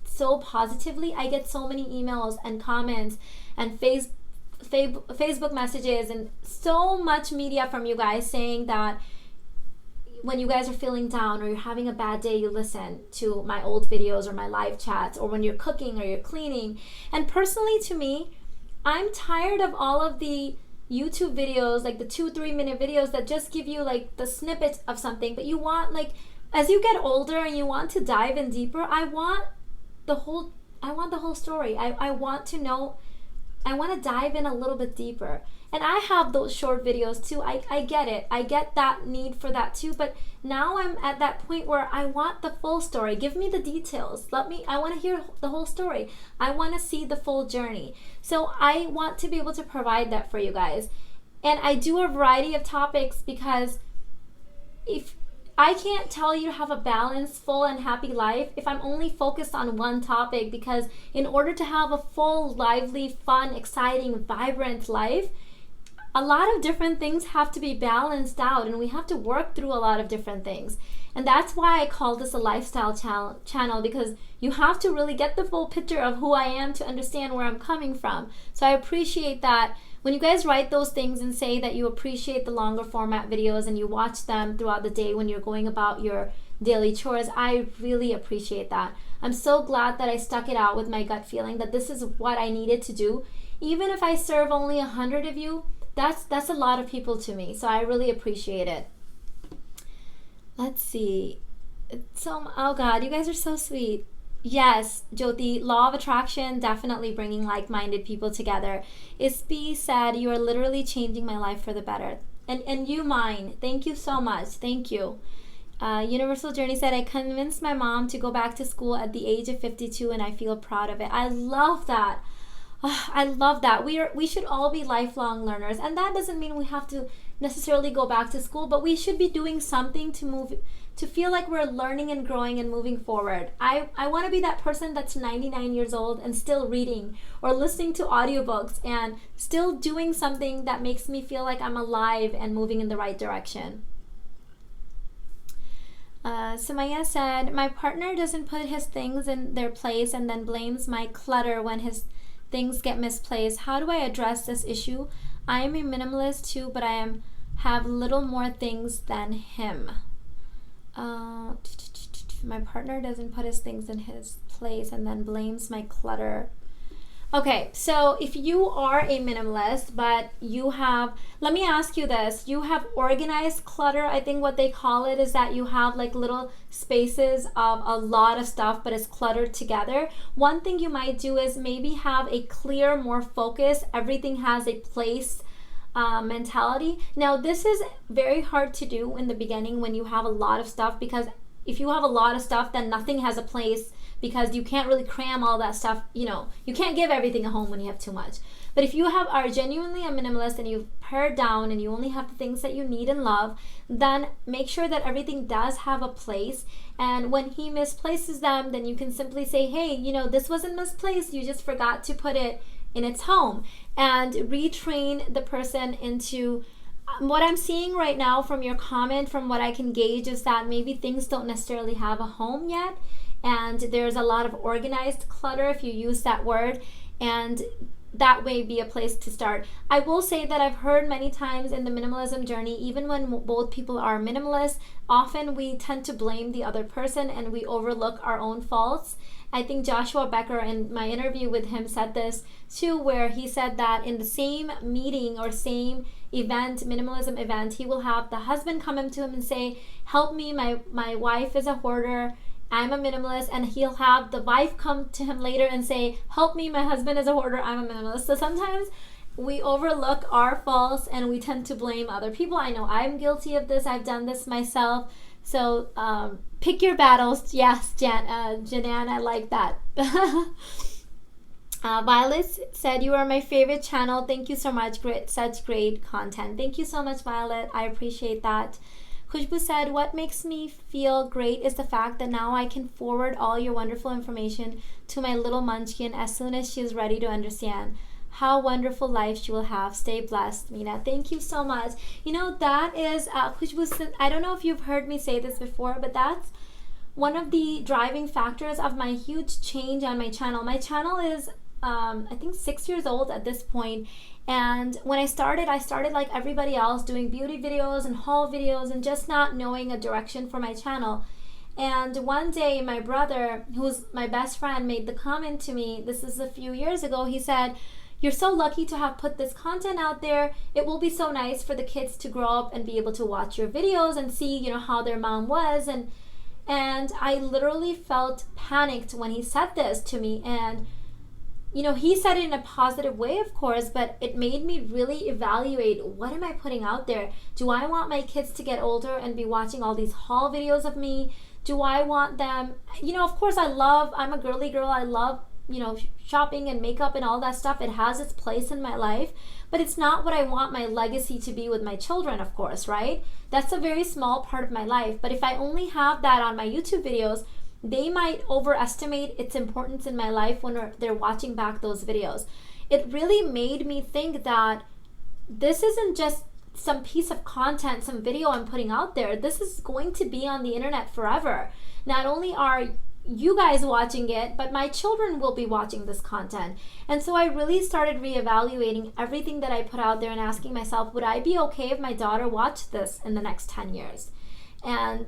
so positively. I get so many emails and comments and Facebook messages and so much media from you guys saying that when you guys are feeling down or you're having a bad day, you listen to my old videos or my live chats, or when you're cooking or you're cleaning. And personally, to me, I'm tired of all of the YouTube videos, like the 2-3 minute videos that just give you like the snippet of something, but you want, like, as you get older and you want to dive in deeper, I want the whole story. I want to know, I want to dive in a little bit deeper. And I have those short videos too. I get it. I get that need for that too. But now I'm at that point where I want the full story. Give me the details. I want to hear the whole story. I want to see the full journey. So I want to be able to provide that for you guys. And I do a variety of topics, because if I can't tell you to have a balanced, full, and happy life if I'm only focused on one topic. Because in order to have a full, lively, fun, exciting, vibrant life, a lot of different things have to be balanced out, and we have to work through a lot of different things. And that's why I call this a lifestyle channel, because you have to really get the full picture of who I am to understand where I'm coming from. So I appreciate that. When you guys write those things and say that you appreciate the longer format videos and you watch them throughout the day when you're going about your daily chores, I really appreciate that. I'm so glad that I stuck it out with my gut feeling that this is what I needed to do. Even if I serve only 100 of you, that's a lot of people to me. So I really appreciate it. Let's see. Oh God, you guys are so sweet. Yes, Jyoti, law of attraction, definitely bringing like-minded people together. Ispi said, you are literally changing my life for the better. And you mine. Thank you so much. Thank you. Universal Journey said, I convinced my mom to go back to school at the age of 52 and I feel proud of it. I love that. I love that. We should all be lifelong learners, and that doesn't mean we have to necessarily go back to school, but we should be doing something to feel like we're learning and growing and moving forward. I want to be that person that's 99 years old and still reading or listening to audiobooks and still doing something that makes me feel like I'm alive and moving in the right direction. Samaya said, my partner doesn't put his things in their place and then blames my clutter when his things get misplaced. How do I address this issue? I am a minimalist too, but I have little more things than him. My partner doesn't put his things in his place and then blames my clutter. Okay, so if you are a minimalist, but let me ask you this, you have organized clutter. I think what they call it is that you have like little spaces of a lot of stuff, but it's cluttered together. One thing you might do is maybe have a clear, more focused, everything has a place mentality. Now, this is very hard to do in the beginning when you have a lot of stuff, because if you have a lot of stuff, then nothing has a place, because you can't really cram all that stuff. You can't give everything a home when you have too much. But if you are genuinely a minimalist and you've pared down and you only have the things that you need and love, then make sure that everything does have a place. And when he misplaces them, then you can simply say, hey, this wasn't misplaced, you just forgot to put it in its home, and retrain the person into what I'm seeing right now from your comment, from what I can gauge, is that maybe things don't necessarily have a home yet, and there's a lot of organized clutter, if you use that word, and that may be a place to start. I will say that I've heard many times in the minimalism journey, even when both people are minimalist, often we tend to blame the other person and we overlook our own faults. I think Joshua Becker, in my interview with him, said this too, where he said that in the same meeting or same event, minimalism event, he will have the husband come up to him and say, help me, my wife is a hoarder, I'm a minimalist, and he'll have the wife come to him later and say, help me, my husband is a hoarder, I'm a minimalist. So sometimes we overlook our faults and we tend to blame other people. I know I'm guilty of this. I've done this myself. So pick your battles. Yes, Janan, I like that. Violet said, you are my favorite channel. Thank you so much. Such great content. Thank you so much, Violet. I appreciate that. Khushbu said, what makes me feel great is the fact that now I can forward all your wonderful information to my little munchkin as soon as she is ready to understand. How wonderful life she will have. Stay blessed, Mina. Thank you so much. You know, that is, Khushbu, I don't know if you've heard me say this before, but that's one of the driving factors of my huge change on my channel. My channel is, I think, 6 years old at this point. And when I started like everybody else, doing beauty videos and haul videos and just not knowing a direction for my channel. And one day my brother, who's my best friend, made the comment to me, this is a few years ago, he said, you're so lucky to have put this content out there. It will be so nice for the kids to grow up and be able to watch your videos and see, you know, how their mom was. And I literally felt panicked when he said this to me. And you know, he said it in a positive way, of course, but it made me really evaluate, what am I putting out there? Do I want my kids to get older and be watching all these haul videos of me? Do I want them, you know, of course I'm a girly girl. I love, you know, shopping and makeup and all that stuff. It has its place in my life, but it's not what I want my legacy to be with my children, of course, right? That's a very small part of my life. But if I only have that on my YouTube videos, they might overestimate its importance in my life when they're watching back those videos. It really made me think that this isn't just some piece of content, some video I'm putting out there. This is going to be on the internet forever. Not only are you guys watching it, but my children will be watching this content. And so I really started reevaluating everything that I put out there and asking myself, would I be okay if my daughter watched this in the next 10 years? And,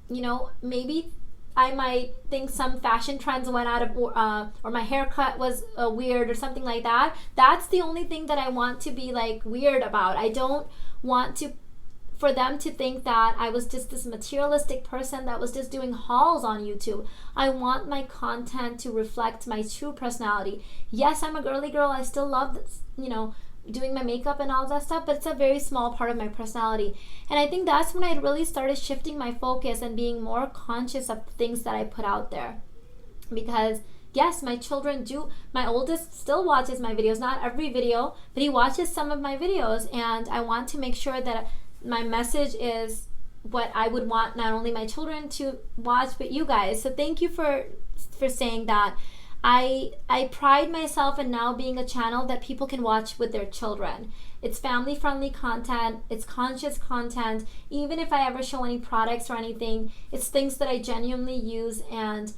you know, maybe I might think some fashion trends went out of, or my haircut was weird or something like that. That's the only thing that I want to be like weird about. I don't want for them to think that I was just this materialistic person that was just doing hauls on YouTube. I want my content to reflect my true personality. Yes, I'm a girly girl. I still love this, you know, doing my makeup and all that stuff, but it's a very small part of my personality. And I think that's when I really started shifting my focus and being more conscious of the things that I put out there. Because yes, my children do, my oldest still watches my videos, not every video, but he watches some of my videos, and I want to make sure that my message is what I would want not only my children to watch, but you guys. So thank you for saying that. I pride myself in now being a channel that people can watch with their children. It's family-friendly content. It's conscious content. Even if I ever show any products or anything, it's things that I genuinely use. And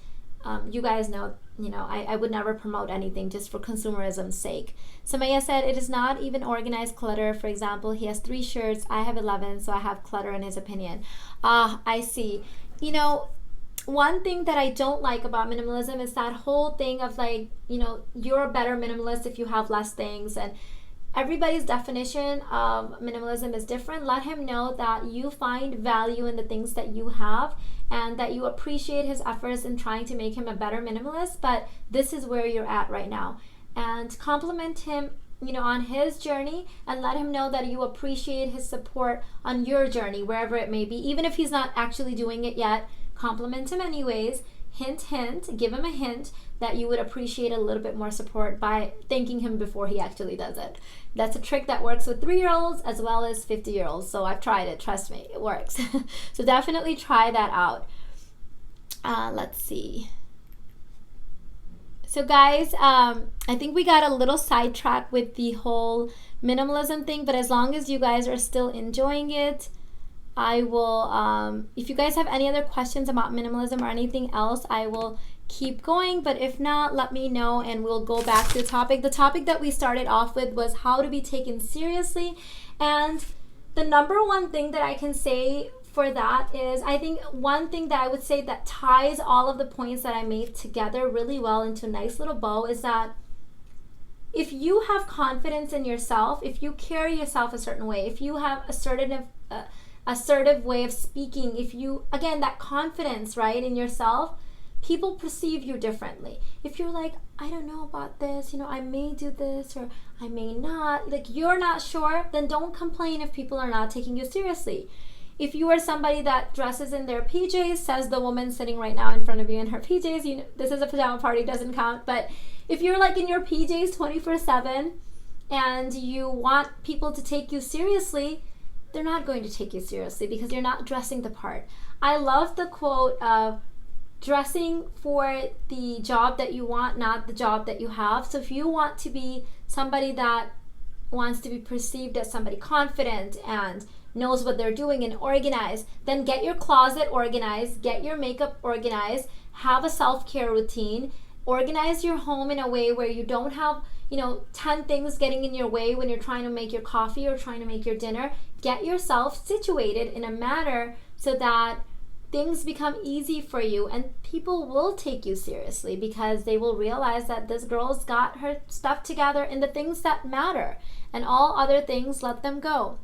you guys know, you know, I would never promote anything just for consumerism's sake. Samaya said, it is not even organized clutter. For example, he has 3 shirts. I have 11, so I have clutter in his opinion. I see. You know, one thing that I don't like about minimalism is that whole thing of like, you know, you're a better minimalist if you have less things. And everybody's definition of minimalism is different. Let him know that you find value in the things that you have and that you appreciate his efforts in trying to make him a better minimalist, but this is where you're at right now. And compliment him, you know, on his journey, and let him know that you appreciate his support on your journey, wherever it may be. Even if he's not actually doing it yet, compliment him anyways. Hint, hint, give him a hint that you would appreciate a little bit more support by thanking him before he actually does it. That's a trick that works with 3-year-olds as well as 50-year-olds. So I've tried it, trust me, it works. So definitely try that out. Let's see. So guys, I think we got a little sidetracked with the whole minimalism thing, but as long as you guys are still enjoying it, I will, if you guys have any other questions about minimalism or anything else, I will keep going. But if not, let me know and we'll go back to the topic. The topic that we started off with was how to be taken seriously. And the number one thing that I can say for that is, I think one thing that I would say that ties all of the points that I made together really well into a nice little bow is that if you have confidence in yourself, if you carry yourself a certain way, if you have assertive way of speaking, if you, again, that confidence, right, in yourself, people perceive you differently. If you're like, I don't know about this, I may do this or I may not, like you're not sure, then don't complain if people are not taking you seriously. If you are somebody that dresses in their PJs, says the woman sitting right now in front of you in her PJs, this is a pajama party, doesn't count, but if you're like in your PJs 24/7 and you want people to take you seriously, they're not going to take you seriously because you're not dressing the part. I love the quote of dressing for the job that you want, not the job that you have. So if you want to be somebody that wants to be perceived as somebody confident and knows what they're doing and organized, then get your closet organized, get your makeup organized, have a self-care routine, organize your home in a way where you don't have 10 things getting in your way when you're trying to make your coffee or trying to make your dinner. Get yourself situated in a manner so that things become easy for you and people will take you seriously because they will realize that this girl's got her stuff together in the things that matter, and all other things, let them go.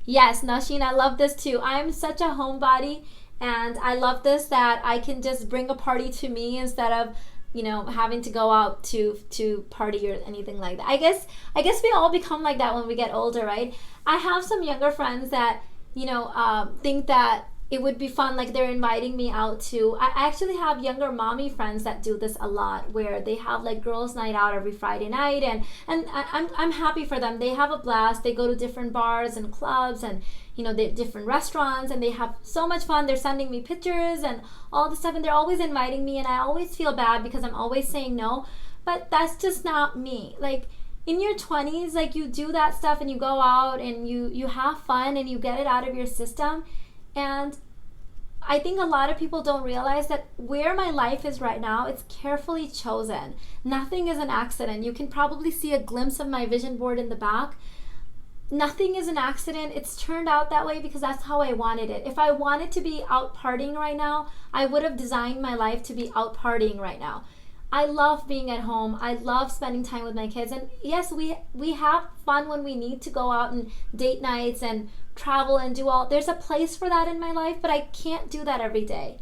Yes, Nasheen, I love this too. I'm such a homebody, and I love this that I can just bring a party to me instead of having to go out to party or anything like that. I guess we all become like that when we get older, right? I have some younger friends that think that it would be fun, like they're inviting me out to, I actually have younger mommy friends that do this a lot, where they have like girls night out every Friday night, and I'm happy for them. They have a blast. They go to different bars and clubs and they different restaurants, and they have so much fun. They're sending me pictures and all this stuff, and they're always inviting me, and I always feel bad because I'm always saying no, but that's just not me. Like in your 20s, like you do that stuff and you go out and you have fun and you get it out of your system. And I think a lot of people don't realize that where my life is right now, it's carefully chosen. Nothing is an accident. You can probably see a glimpse of my vision board in the back. Nothing is an accident. It's turned out that way because that's how I wanted it. If I wanted to be out partying right now, I would have designed my life to be out partying right now. I love being at home. I love spending time with my kids. And yes, we have fun when we need to go out and date nights and travel and do all. There's a place for that in my life, but I can't do that every day.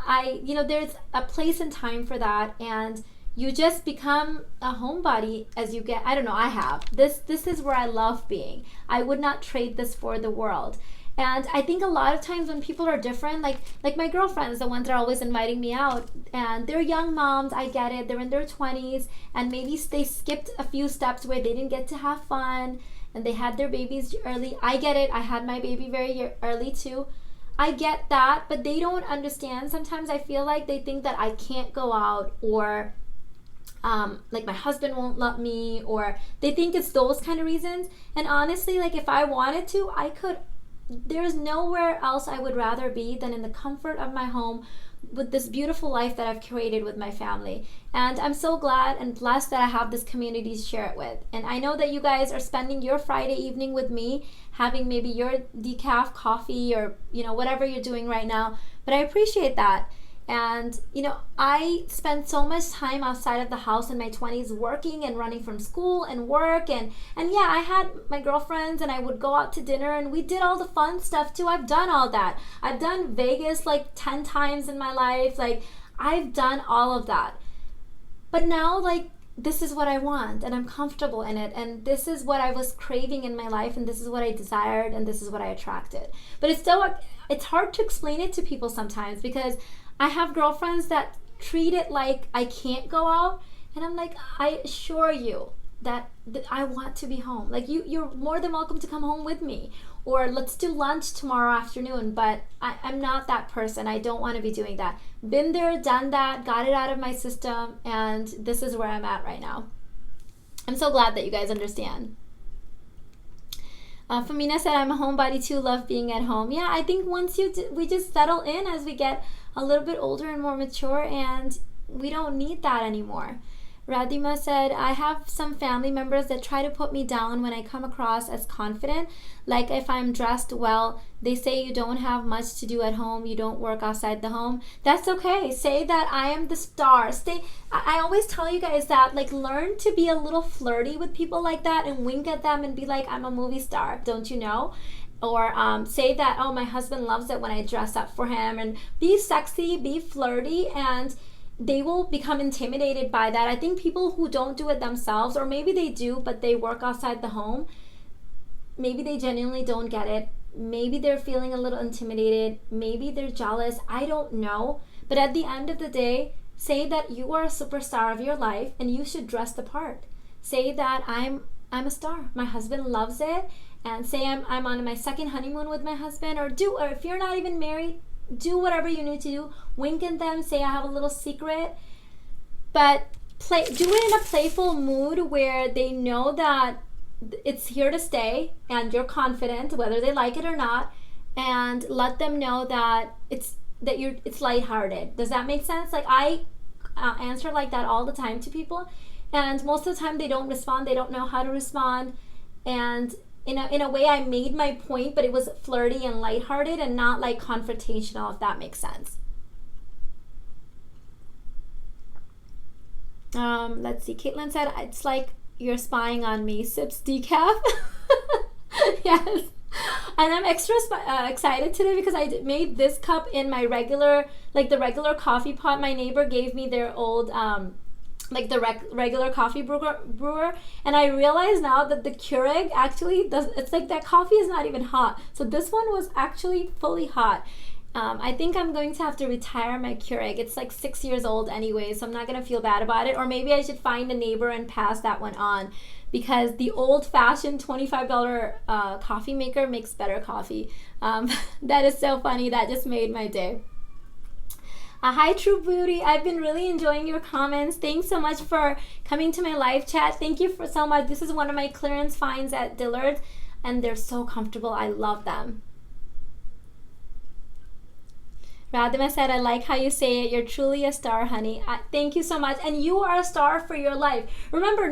There's a place and time for that, and you just become a homebody as you get. I don't know. I have this is where I love being. I would not trade this for the world. And I think a lot of times when people are different, like my girlfriends, the ones that are always inviting me out, and they're young moms, I get it, they're in their 20s, and maybe they skipped a few steps where they didn't get to have fun, and they had their babies early. I get it, I had my baby very early too. I get that, but they don't understand. Sometimes I feel like they think that I can't go out, or like my husband won't let me, or they think it's those kind of reasons. And honestly, like if I wanted to, I could. There's nowhere else I would rather be than in the comfort of my home with this beautiful life that I've created with my family. And I'm so glad and blessed that I have this community to share it with. And I know that you guys are spending your Friday evening with me, having maybe your decaf coffee or whatever you're doing right now, but I appreciate that. And I spent so much time outside of the house in my 20s working and running from school and work, and yeah, I had my girlfriends and I would go out to dinner and we did all the fun stuff too. I've done all that. I've done Vegas like 10 times in my life. Like I've done all of that. But now like this is what I want and I'm comfortable in it, and this is what I was craving in my life, and this is what I desired, and this is what I attracted. But it's hard to explain it to people sometimes, because I have girlfriends that treat it like I can't go out, and I'm like, I assure you that I want to be home. Like you're more than welcome to come home with me, or let's do lunch tomorrow afternoon. But I'm not that person. I don't want to be doing that. Been there, done that, got it out of my system, and this is where I'm at right now. I'm so glad that you guys understand. Famina said, I'm a homebody too, love being at home. Yeah, I think once we just settle in as we get a little bit older and more mature, and we don't need that anymore. Radhima said, I have some family members that try to put me down when I come across as confident. Like if I'm dressed well, they say you don't have much to do at home, you don't work outside the home. That's okay. Say that I am the star. I always tell you guys that, like, learn to be a little flirty with people like that and wink at them and be like, I'm a movie star, don't you know? Or say that, oh, my husband loves it when I dress up for him, and be sexy, be flirty, and they will become intimidated by that. I think people who don't do it themselves, or maybe they do, but they work outside the home, maybe they genuinely don't get it. Maybe they're feeling a little intimidated. Maybe they're jealous. I don't know. But at the end of the day, say that you are a superstar of your life and you should dress the part. Say that I'm a star. My husband loves it. And say I'm on my second honeymoon with my husband, or if you're not even married, do whatever you need to do. Wink at them, say I have a little secret, but do it in a playful mood where they know that it's here to stay and you're confident whether they like it or not, and let them know that it's lighthearted. Does that make sense? Like, I answer like that all the time to people, and most of the time they don't respond. They don't know how to respond, and in a way, I made my point, but it was flirty and lighthearted and not like confrontational, if that makes sense. Let's see. Caitlin said, it's like you're spying on me. Sips decaf. Yes. And I'm extra excited today because I made this cup in my regular coffee pot. My neighbor gave me their old regular coffee brewer, and I realize now that the Keurig actually it's like that coffee is not even hot. So this one was actually fully hot. I think I'm going to have to retire my Keurig. It's like 6 years old anyway, so I'm not going to feel bad about it. Or maybe I should find a neighbor and pass that one on, because the old-fashioned $25 coffee maker makes better coffee. That is so funny. That just made my day. Hi, True Beauty. I've been really enjoying your comments. Thanks so much for coming to my live chat. Thank you so much. This is one of my clearance finds at Dillard's, and they're so comfortable. I love them. Radhima said, I like how you say it. You're truly a star, honey. Thank you so much. And you are a star for your life. Remember,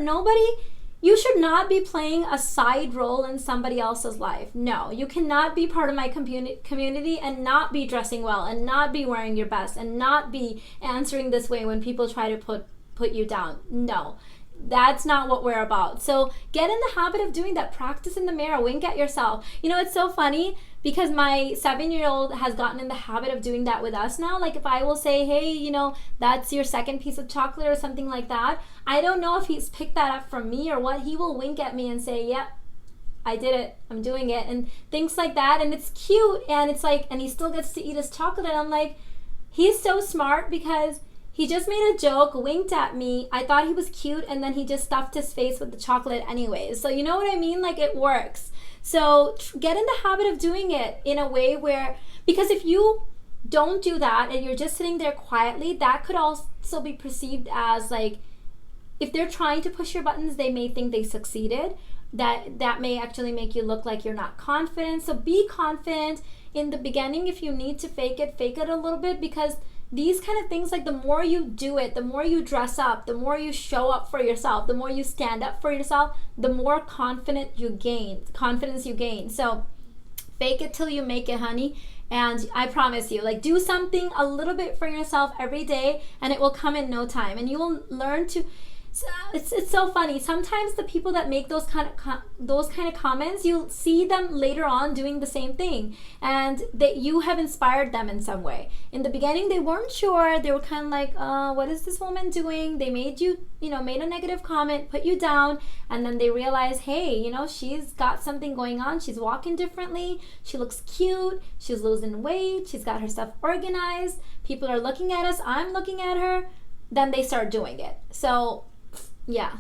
you should not be playing a side role in somebody else's life. No, you cannot be part of my community and not be dressing well and not be wearing your best and not be answering this way when people try to put you down. No, that's not what we're about. So get in the habit of doing that. Practice in the mirror. Wink at yourself. You know, it's so funny because my 7-year-old has gotten in the habit of doing that with us now. Like if I will say, hey, you know, that's your second piece of chocolate or something like that, I don't know if he's picked that up from me or what. He will wink at me and say, yep, I did it. I'm doing it. And things like that. And it's cute. And it's like, and he still gets to eat his chocolate. And I'm like, he's so smart because he just made a joke, winked at me. I thought he was cute. And then he just stuffed his face with the chocolate anyways. So you know what I mean? Like, it works. So get in the habit of doing it in a way where, because if you don't do that and you're just sitting there quietly, that could also be perceived as like, if they're trying to push your buttons, they may think they succeeded. That may actually make you look like you're not confident. So be confident in the beginning. If you need to fake it a little bit, because these kind of things, like the more you do it, the more you dress up, the more you show up for yourself, the more you stand up for yourself, the more confidence you gain. So fake it till you make it, honey. And I promise you, like, do something a little bit for yourself every day and it will come in no time. And you will learn to, it's so funny. Sometimes the people that make those kind of comments, you'll see them later on doing the same thing, and that you have inspired them in some way. In the beginning, they weren't sure. They were kind of like, what is this woman doing? They made made a negative comment, put you down, and then they realize, hey, she's got something going on. She's walking differently. She looks cute. She's losing weight. She's got her stuff organized. People are looking at us. I'm looking at her. Then they start doing it. So yeah,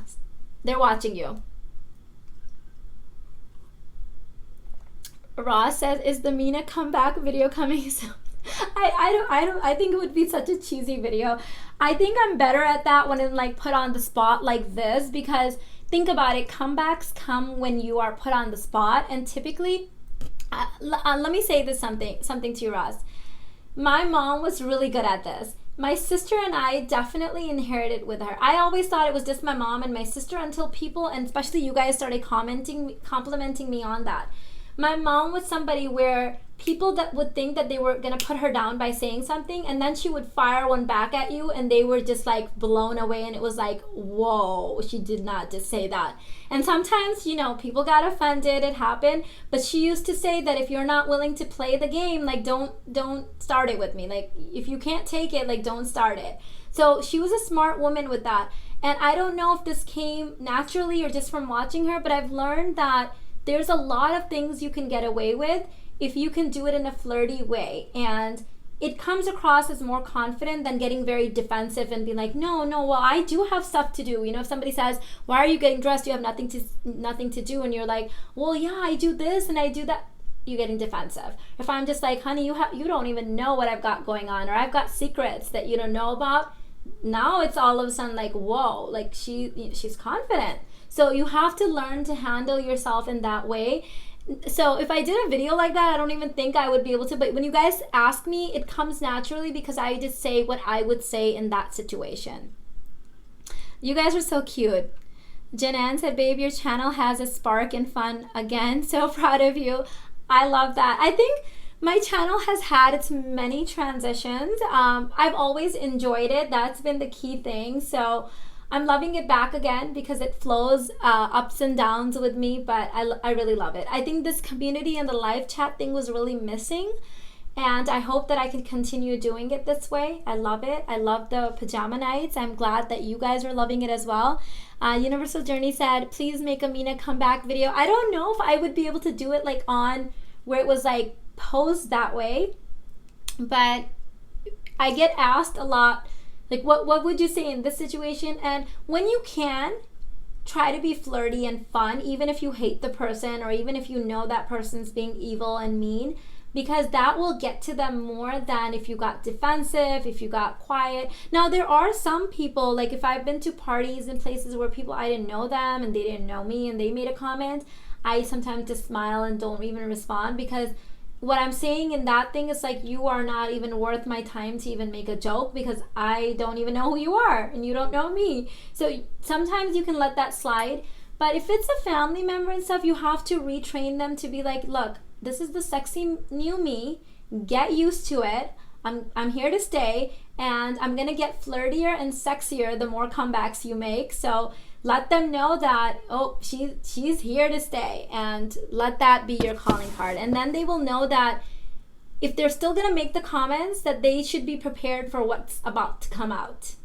they're watching you. Ross says, is the Mina comeback video coming soon? I think it would be such a cheesy video. I think I'm better at that when I'm like put on the spot like this, because think about it, comebacks come when you are put on the spot. And typically, let me say this something to you, Ross. My mom was really good at this. My sister and I definitely inherited with her. I always thought it was just my mom and my sister until people, and especially you guys, started complimenting me on that. My mom was somebody where people that would think that they were going to put her down by saying something, and then she would fire one back at you, and they were just like blown away, and it was like, whoa, she did not just say that. And sometimes, you know, people got offended, it happened, but she used to say that if you're not willing to play the game, like don't start it with me. Like if you can't take it, like don't start it. So she was a smart woman with that. And I don't know if this came naturally or just from watching her, but I've learned that there's a lot of things you can get away with if you can do it in a flirty way. And it comes across as more confident than getting very defensive and being like, no, well, I do have stuff to do. You know, if somebody says, why are you getting dressed? You have nothing to do. And you're like, well, yeah, I do this and I do that. You're getting defensive. If I'm just like, honey, you don't even know what I've got going on, or I've got secrets that you don't know about. Now it's all of a sudden like, whoa, like she's confident. So you have to learn to handle yourself in that way. So if I did a video like that, I don't even think I would be able to. But when you guys ask me, it comes naturally because I just say what I would say in that situation. You guys are so cute. Jen said, babe, your channel has a spark and fun again. So proud of you. I love that. I think my channel has had its many transitions. I've always enjoyed it. That's been the key thing. So I'm loving it back again because it flows ups and downs with me, but I really love it. I think this community and the live chat thing was really missing, and I hope that I can continue doing it this way. I love it. I love the pajama nights. I'm glad that you guys are loving it as well. Universal Journey said, please make a Mina comeback video. I don't know if I would be able to do it like on where it was like posed that way, but I get asked a lot, like, what would you say in this situation? And when you can, try to be flirty and fun, even if you hate the person or even if you know that person's being evil and mean, because that will get to them more than if you got defensive, if you got quiet. Now, there are some people, like if I've been to parties and places where people, I didn't know them and they didn't know me and they made a comment, I sometimes just smile and don't even respond, because what I'm saying in that thing is like, you are not even worth my time to even make a joke, because I don't even know who you are and you don't know me. So sometimes you can let that slide. But if it's a family member and stuff, you have to retrain them to be like, look, this is the sexy new me. Get used to it. I'm here to stay, and I'm gonna get flirtier and sexier the more comebacks you make. So let them know that, oh, she's here to stay, and let that be your calling card. And then they will know that if they're still gonna make the comments, that they should be prepared for what's about to come out.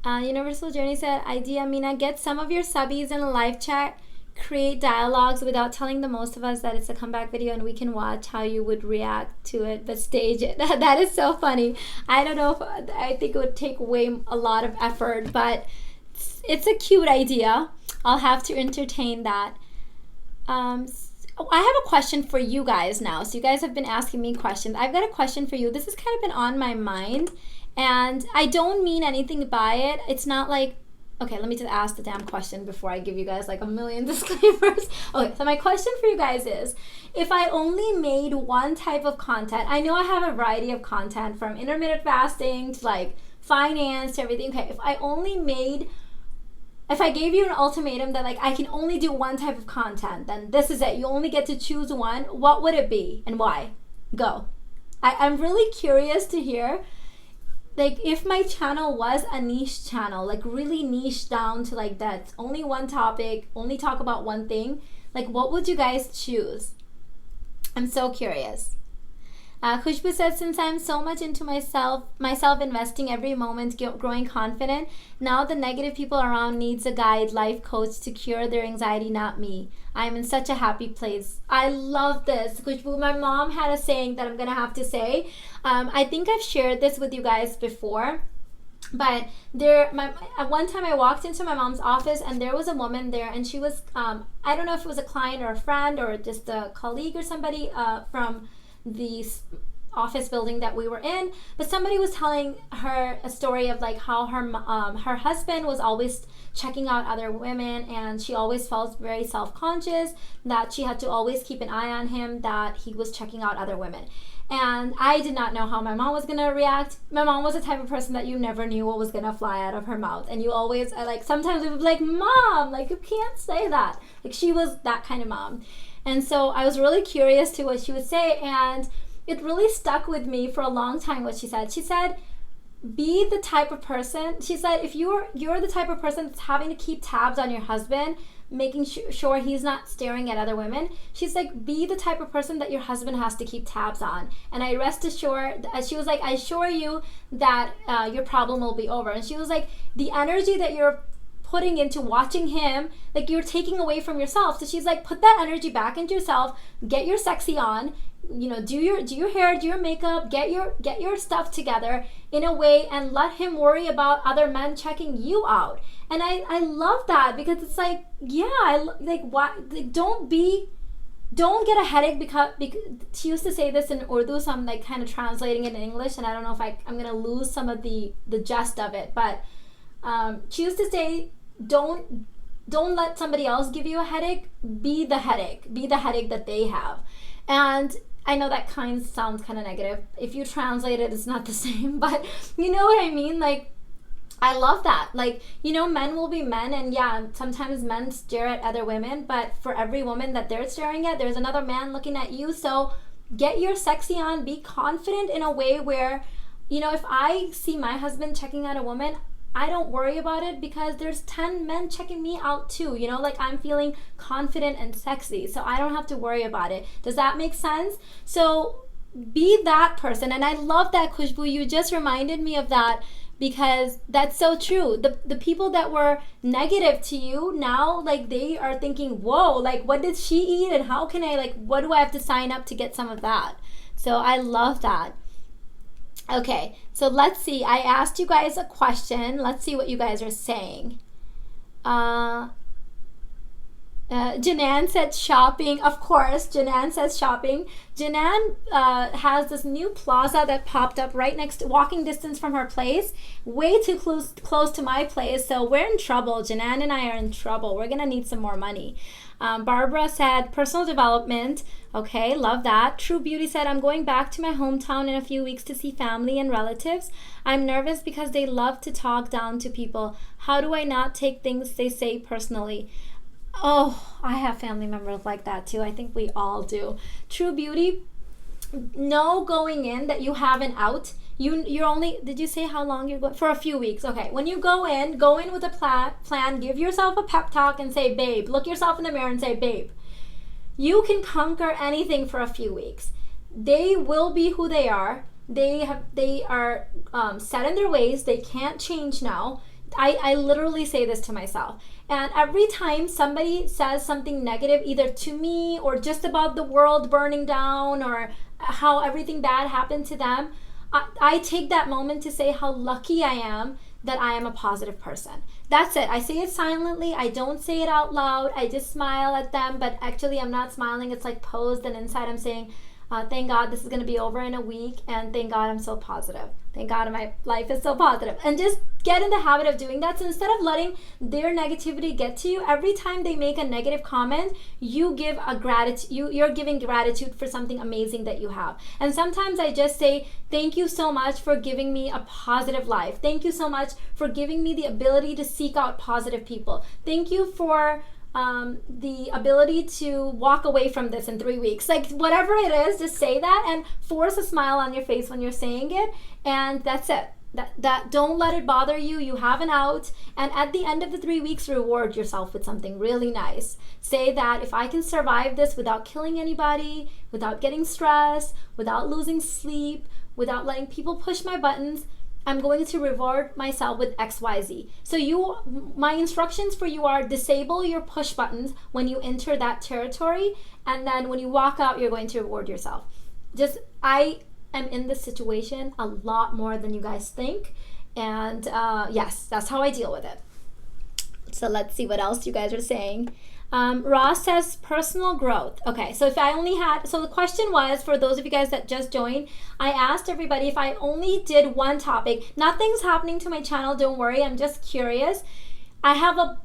Universal Journey said, idea, Mina, get some of your subbies in a live chat, create dialogues without telling the most of us that it's a comeback video, and we can watch how you would react to it, but stage it. That is so funny. I don't know if, I think it would take a lot of effort, but it's a cute idea. I'll have to entertain that. I have a question for you guys now. So you guys have been asking me questions. I've got a question for you. This has kind of been on my mind, and I don't mean anything by it. It's not like, okay, let me just ask the damn question before I give you guys like a million disclaimers. Okay, so my question for you guys is, if I only made one type of content, I know I have a variety of content from intermittent fasting to like finance to everything. Okay, if I gave you an ultimatum that like I can only do one type of content, then this is it. You only get to choose one. What would it be and why? Go. I'm really curious to hear. Like, if my channel was a niche channel, like really niche down to like that, only one topic, only talk about one thing, like what would you guys choose? I'm so curious. Khushbu said, since I'm so much into myself investing every moment, growing confident, now the negative people around needs a guide, life coach to cure their anxiety, not me. I'm in such a happy place. I love this. Khushbu, my mom had a saying that I'm going to have to say. I think I've shared this with you guys before. But at one time I walked into my mom's office and there was a woman there, and she was I don't know if it was a client or a friend or just a colleague or somebody from the office building that we were in, but somebody was telling her a story of like how her husband was always checking out other women, and she always felt very self-conscious that she had to always keep an eye on him, that he was checking out other women. And I did not know how my mom was gonna react. My mom was the type of person that you never knew what was gonna fly out of her mouth, and you always like, sometimes we would be like, Mom, like, you can't say that. Like, she was that kind of mom. And so I was really curious to what she would say, and it really stuck with me for a long time what she said. She said, be the type of person, she said, if you're the type of person that's having to keep tabs on your husband, making sure he's not staring at other women, she's like, be the type of person that your husband has to keep tabs on. And I rest assured, she was like, I assure you that your problem will be over. And she was like, the energy that you're putting into watching him, like, you're taking away from yourself. So she's like, put that energy back into yourself, get your sexy on, you know, do your hair, do your makeup, get your stuff together in a way, and let him worry about other men checking you out. And I love that, because it's like, yeah, don't get a headache because she used to say this in Urdu, so I'm like kind of translating it in English, and I don't know if I'm gonna lose some of the gist of it, but she used to say, don't let somebody else give you a headache, be the headache that they have. And I know that sounds kind of negative. If you translate it, it's not the same, but you know what I mean? Like, I love that. Like, you know, men will be men, and yeah, sometimes men stare at other women, but for every woman that they're staring at, there's another man looking at you. So get your sexy on, be confident in a way where, you know, if I see my husband checking out a woman, I don't worry about it, because there's 10 men checking me out too, you know, like, I'm feeling confident and sexy, so I don't have to worry about it. Does that make sense? So be that person. And I love that, Khushbu, you just reminded me of that, because that's so true. The people that were negative to you now, like, they are thinking, whoa, like, what did she eat, and how can I, like, what do I have to sign up to get some of that? So I love that. Okay, so let's see. I asked you guys a question. Let's see what you guys are saying. Janan said shopping. Of course, Janan says shopping. Janan has this new plaza that popped up right next to, walking distance from her place, way too close to my place. So we're in trouble. Janan and I are in trouble. We're gonna need some more money. Barbara said personal development. Okay, love that. True Beauty said, I'm going back to my hometown in a few weeks to see family and relatives. I'm nervous because they love to talk down to people. How do I not take things they say personally? Oh, I have family members like that too. I think we all do. True Beauty, know going in that you have an out. You're only, did you say how long you're going? For a few weeks. Okay, when you go in with a plan, give yourself a pep talk and say, babe, look yourself in the mirror and say, babe, you can conquer anything for a few weeks. They will be who they are. They are set in their ways. They can't change now. I literally say this to myself. And every time somebody says something negative, either to me or just about the world burning down or how everything bad happened to them, I take that moment to say how lucky I am that I am a positive person. That's it. I say it silently. I don't say it out loud. I just smile at them, but actually I'm not smiling. It's like posed, and inside I'm saying, thank God this is going to be over in a week, and thank God I'm so positive. Thank God my life is so positive. And just get in the habit of doing that. So instead of letting their negativity get to you, every time they make a negative comment, you give a gratitude. You're giving gratitude for something amazing that you have. And sometimes I just say, thank you so much for giving me a positive life. Thank you so much for giving me the ability to seek out positive people. Thank you for the ability to walk away from this in 3 weeks. Like, whatever it is, just say that and force a smile on your face when you're saying it, and that's it. That don't let it bother you. You have an out, and at the end of the 3 weeks, reward yourself with something really nice. Say that if I can survive this without killing anybody, without getting stressed, without losing sleep, without letting people push my buttons, I'm going to reward myself with XYZ. So my instructions for you are disable your push buttons when you enter that territory, and then when you walk out, you're going to reward yourself. I am in this situation a lot more than you guys think, And yes, that's how I deal with it. So let's see what else you guys are saying. Ross says personal growth. Okay, so if I only had, so the question was, for those of you guys that just joined, I asked everybody if I only did one topic. Nothing's happening to my channel, don't worry, I'm just curious. I have a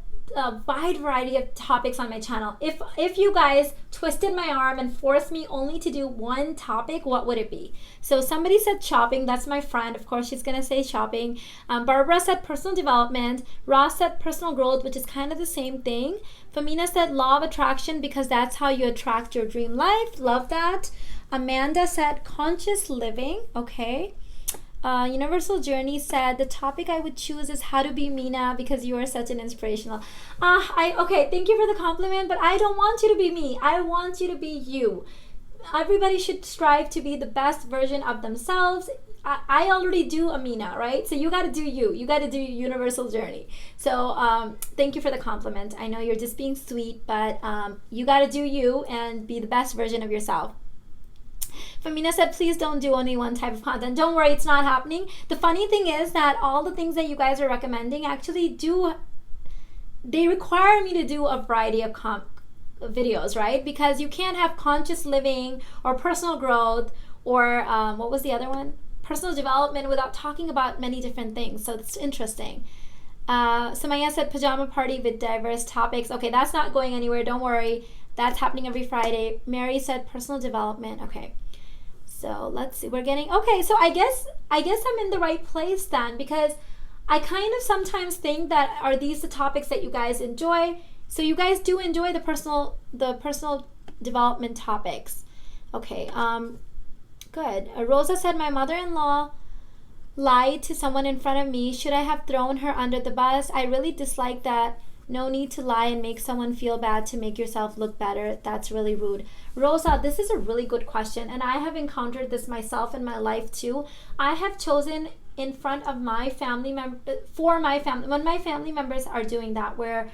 wide variety of topics on my channel. If you guys twisted my arm and forced me only to do one topic, what would it be? So somebody said shopping. That's my friend, of course she's gonna say shopping. Barbara said personal development. Ross said personal growth, which is kind of the same thing. Famina said law of attraction, because that's how you attract your dream life. Love that. Amanda said conscious living. Okay. Universal Journey said the topic I would choose is how to be Mina, because you are such an inspirational. Okay, thank you for the compliment, but I don't want you to be me. I want you to be you. Everybody should strive to be the best version of themselves. I already do a Mina, right? So you got to do you. You got to do Universal Journey. So thank you for the compliment. I know you're just being sweet, but you got to do you and be the best version of yourself. Famina said, please don't do only one type of content. Don't worry, it's not happening. The funny thing is that all the things that you guys are recommending actually they require me to do a variety of videos, right? Because you can't have conscious living or personal growth or what was the other one? Personal development without talking about many different things. So it's interesting. Samaya said pajama party with diverse topics. Okay, that's not going anywhere. Don't worry. That's happening every Friday. Mary said personal development. Okay. So let's see. We're getting okay. So I guess I'm in the right place then, because I kind of sometimes think that, are these the topics that you guys enjoy? So you guys do enjoy the personal development topics. Okay. Good. Rosa said my mother-in-law lied to someone in front of me. Should I have thrown her under the bus? I really dislike that. No need to lie and make someone feel bad to make yourself look better. That's really rude. Rosa, this is a really good question, and I have encountered this myself in my life too. I have chosen in front of my family for my family, when my family members are doing that, where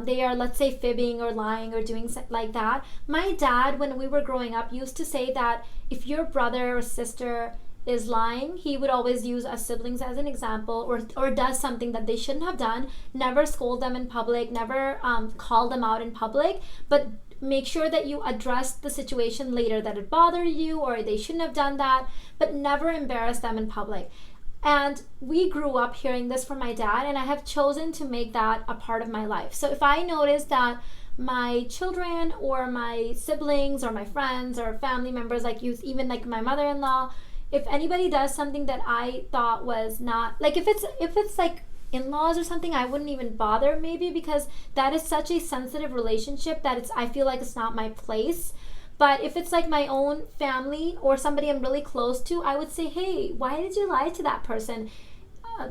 they are, let's say, fibbing or lying or doing like that. My dad, when we were growing up, used to say that if your brother or sister is lying, he would always use us siblings as an example, or does something that they shouldn't have done. Never scold them in public, never call them out in public, but make sure that you address the situation later, that it bothered you or they shouldn't have done that, but never embarrass them in public. And we grew up hearing this from my dad, and I have chosen to make that a part of my life. So if I notice that my children or my siblings or my friends or family members, like you, even like my mother-in-law, if anybody does something that I thought was not, like if it's like in-laws or something, I wouldn't even bother maybe, because that is such a sensitive relationship that I feel like it's not my place. But if it's like my own family or somebody I'm really close to, I would say, hey, why did you lie to that person?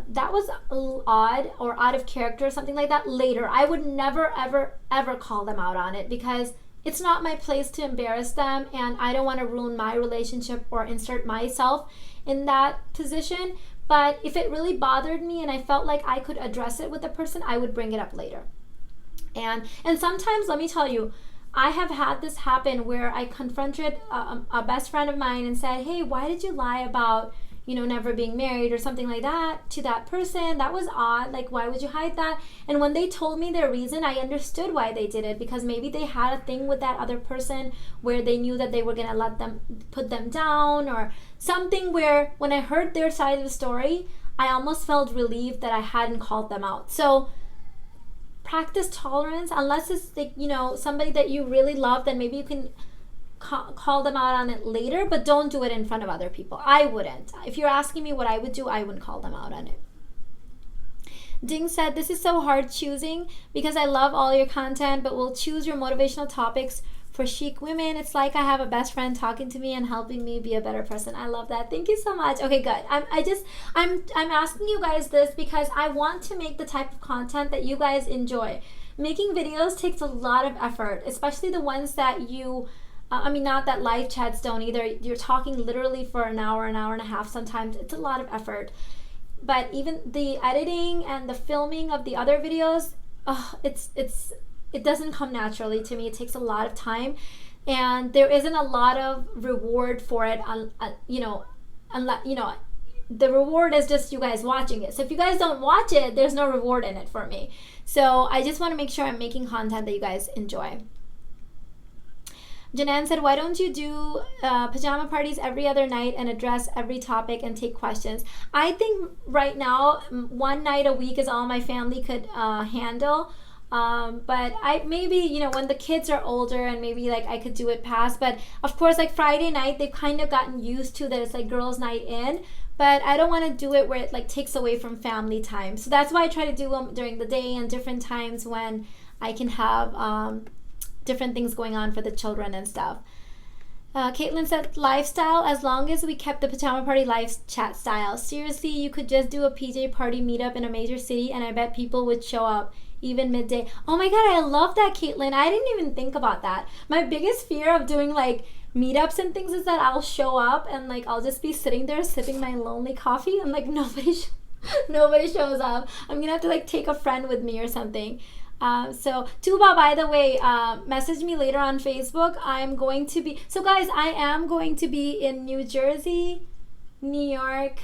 That was odd or out of character or something like that. Later, I would never, ever, ever call them out on it, because it's not my place to embarrass them, and I don't want to ruin my relationship or insert myself in that position. But if it really bothered me and I felt like I could address it with the person, I would bring it up later. And sometimes, let me tell you, I have had this happen where I confronted a best friend of mine and said, hey, why did you lie about never being married or something like that to that person? That was odd. Like, why would you hide that? And when they told me their reason, I understood why they did it, because maybe they had a thing with that other person where they knew that they were gonna put them down or something, where when I heard their side of the story, I almost felt relieved that I hadn't called them out. So practice tolerance, unless it's like, somebody that you really love, then maybe you can call them out on it later, but don't do it in front of other people. I wouldn't. If you're asking me what I would do, I wouldn't call them out on it. Ding said, this is so hard choosing because I love all your content, but will choose your motivational topics for chic women. It's like I have a best friend talking to me and helping me be a better person. I love that. Thank you so much. Okay, good. I'm asking you guys this because I want to make the type of content that you guys enjoy. Making videos takes a lot of effort, especially the ones that you not that live chats don't either. You're talking literally for an hour and a half sometimes. It's a lot of effort. But even the editing and the filming of the other videos, it doesn't come naturally to me. It takes a lot of time, and there isn't a lot of reward for it. the reward is just you guys watching it. So if you guys don't watch it, there's no reward in it for me. So I just want to make sure I'm making content that you guys enjoy. Janan said, why don't you do pajama parties every other night and address every topic and take questions? I think right now, one night a week is all my family could handle. But I maybe, you know, when the kids are older and maybe like I could do it past. But of course, like Friday night, they've kind of gotten used to that it's like girls' night in. But I don't want to do it where it like takes away from family time. So that's why I try to do them during the day and different times when I can have different things going on for the children and stuff. Caitlin said, lifestyle, as long as we kept the pajama party live chat style. Seriously, you could just do a PJ party meetup in a major city and I bet people would show up, even midday. Oh my God, I love that, Caitlin. I didn't even think about that. My biggest fear of doing like meetups and things is that I'll show up and like I'll just be sitting there sipping my lonely coffee and like nobody shows up. I'm gonna have to like take a friend with me or something. So Tuba, by the way, message me later on Facebook. I'm going to be, so guys, I am going to be in New Jersey, New York,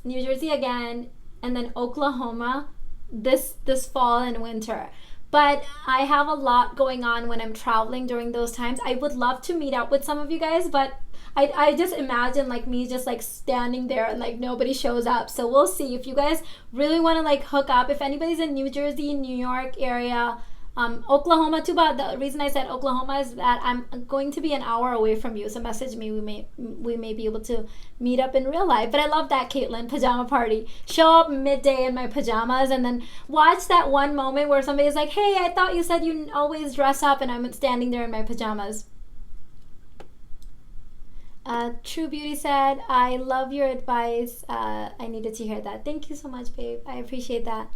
New Jersey again, and then Oklahoma this fall and winter. But I have a lot going on when I'm traveling during those times. I would love to meet up with some of you guys, but I just imagine like me just like standing there and like nobody shows up. So we'll see. If you guys really want to like hook up, if anybody's in New Jersey, New York area, Oklahoma too, but the reason I said Oklahoma is that I'm going to be an hour away from you. So message me. We may be able to meet up in real life. But I love that, Caitlin, pajama party. Show up midday in my pajamas and then watch that one moment where somebody's like, hey, I thought you said you always dress up, and I'm standing there in my pajamas. True Beauty said, I love your advice. I needed to hear that. Thank you so much, babe. I appreciate that.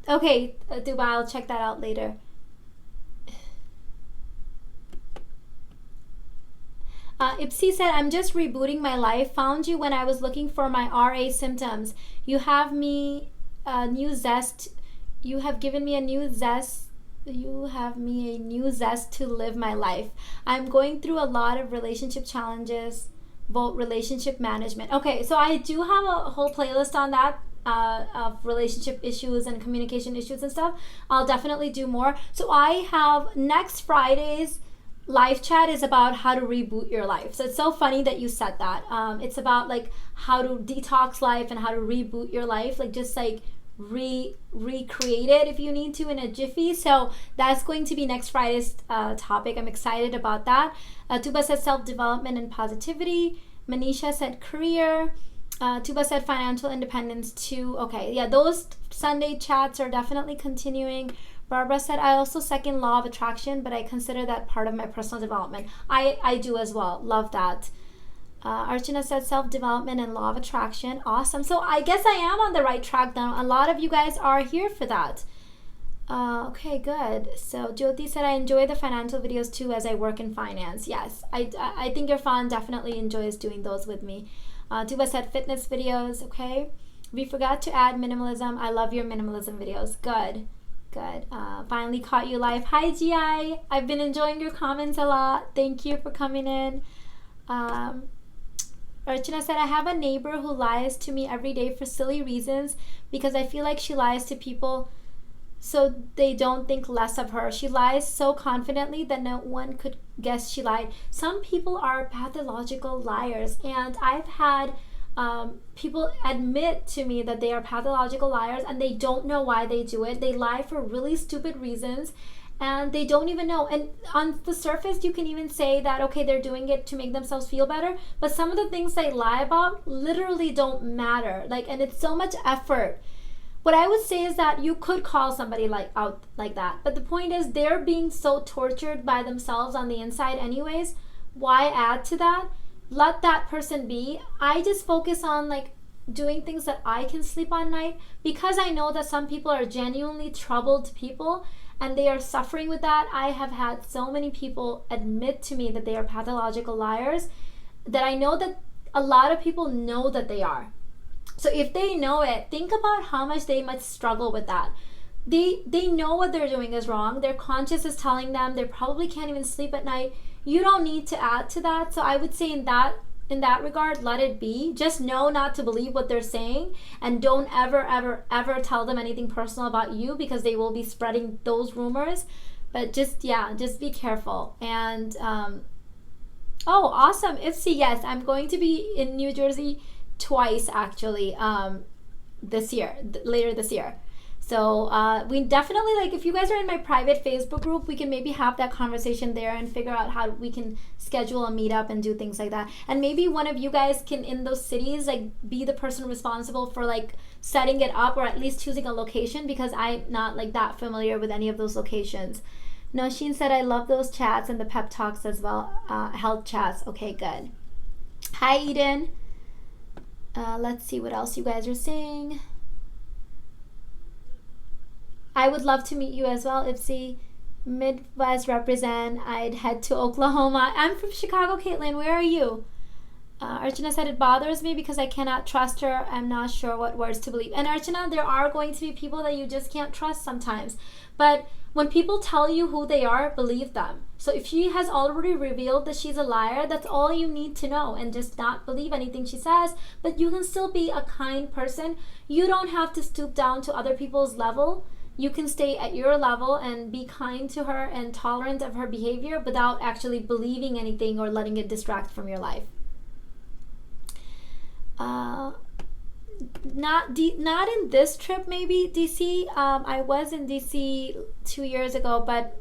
Okay, Dubai, I'll check that out later. Ipsy said, I'm just rebooting my life. Found you when I was looking for my RA symptoms. You have me a new zest. You have given me a new zest. You have me a new zest to live my life. I'm going through a lot of relationship challenges, both relationship management. Okay, so I do have a whole playlist on that. Of relationship issues and communication issues and stuff. I'll definitely do more. So I have next Friday's live chat is about how to reboot your life. So it's so funny that you said that. It's about like how to detox life and how to reboot your life, like just like recreate it if you need to in a jiffy. So that's going to be next Friday's topic. I'm excited about that. Tuba said self-development and positivity. Manisha said career. Tuba said financial independence too. Okay, yeah, those Sunday chats are definitely continuing. Barbara said, I also second law of attraction, but I consider that part of my personal development. I do as well. Love that. Archana said self-development and law of attraction. Awesome. So I guess I am on the right track now. A lot of you guys are here for that. Okay, good. So Jyoti said, I enjoy the financial videos too as I work in finance. Yes, I think Irfan definitely enjoys doing those with me. Tuba said fitness videos. Okay. We forgot to add minimalism. I love your minimalism videos. Good. Finally caught you live. Hi, GI. I've been enjoying your comments a lot. Thank you for coming in. Archana said, I have a neighbor who lies to me every day for silly reasons because I feel like she lies to people so they don't think less of her. She lies so confidently that no one could guess she lied. Some people are pathological liars, and I've had people admit to me that they are pathological liars and they don't know why they do it. They lie for really stupid reasons and they don't even know. And on the surface, you can even say that, okay, they're doing it to make themselves feel better, but some of the things they lie about literally don't matter. Like, and it's so much effort. What I would say is that you could call somebody out like that, but the point is they're being so tortured by themselves on the inside anyways. Why add to that? Let that person be. I just focus on like doing things that I can sleep on night, because I know that some people are genuinely troubled people and they are suffering with that. I have had so many people admit to me that they are pathological liars that I know that a lot of people know that they are. So if they know it, think about how much they must struggle with that. They know what they're doing is wrong. Their conscience is telling them they probably can't even sleep at night. You don't need to add to that. So I would say in that in that regard, let it be. Just know not to believe what they're saying, and don't ever, ever, ever tell them anything personal about you, because they will be spreading those rumors. But just be careful. And oh, awesome. Ipsy, yes, I'm going to be in New Jersey twice actually this year, later this year. So we definitely, like, if you guys are in my private Facebook group, we can maybe have that conversation there and figure out how we can schedule a meetup and do things like that. And maybe one of you guys can, in those cities, like, be the person responsible for like setting it up, or at least choosing a location, because I'm not like that familiar with any of those locations. No, Sheen said, I love those chats and the pep talks as well, health chats. Okay, good. Hi, Eden. Let's see what else you guys are saying. I would love to meet you as well, Ipsy. Midwest represent. I'd head to Oklahoma. I'm from Chicago, Caitlin. Where are you? Archana said, it bothers me because I cannot trust her. I'm not sure what words to believe. And Archana, there are going to be people that you just can't trust sometimes. But when people tell you who they are, believe them. So if she has already revealed that she's a liar, that's all you need to know, and just not believe anything she says. But you can still be a kind person. You don't have to stoop down to other people's level. You can stay at your level and be kind to her and tolerant of her behavior without actually believing anything or letting it distract from your life. Not in this trip, maybe, DC. I was in DC 2 years ago, but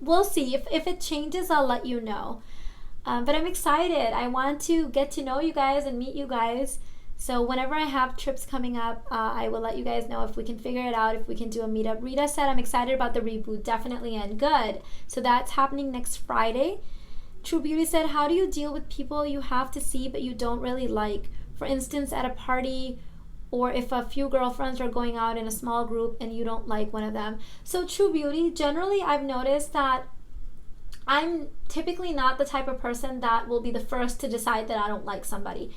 we'll see. If it changes, I'll let you know. But I'm excited. I want to get to know you guys and meet you guys. So whenever I have trips coming up, I will let you guys know if we can figure it out, if we can do a meetup. Rita said, I'm excited about the reboot. Definitely, and good. So that's happening next Friday. True Beauty said, how do you deal with people you have to see but you don't really like? For instance, at a party, or if a few girlfriends are going out in a small group and you don't like one of them. So True Beauty, generally I've noticed that I'm typically not the type of person that will be the first to decide that I don't like somebody.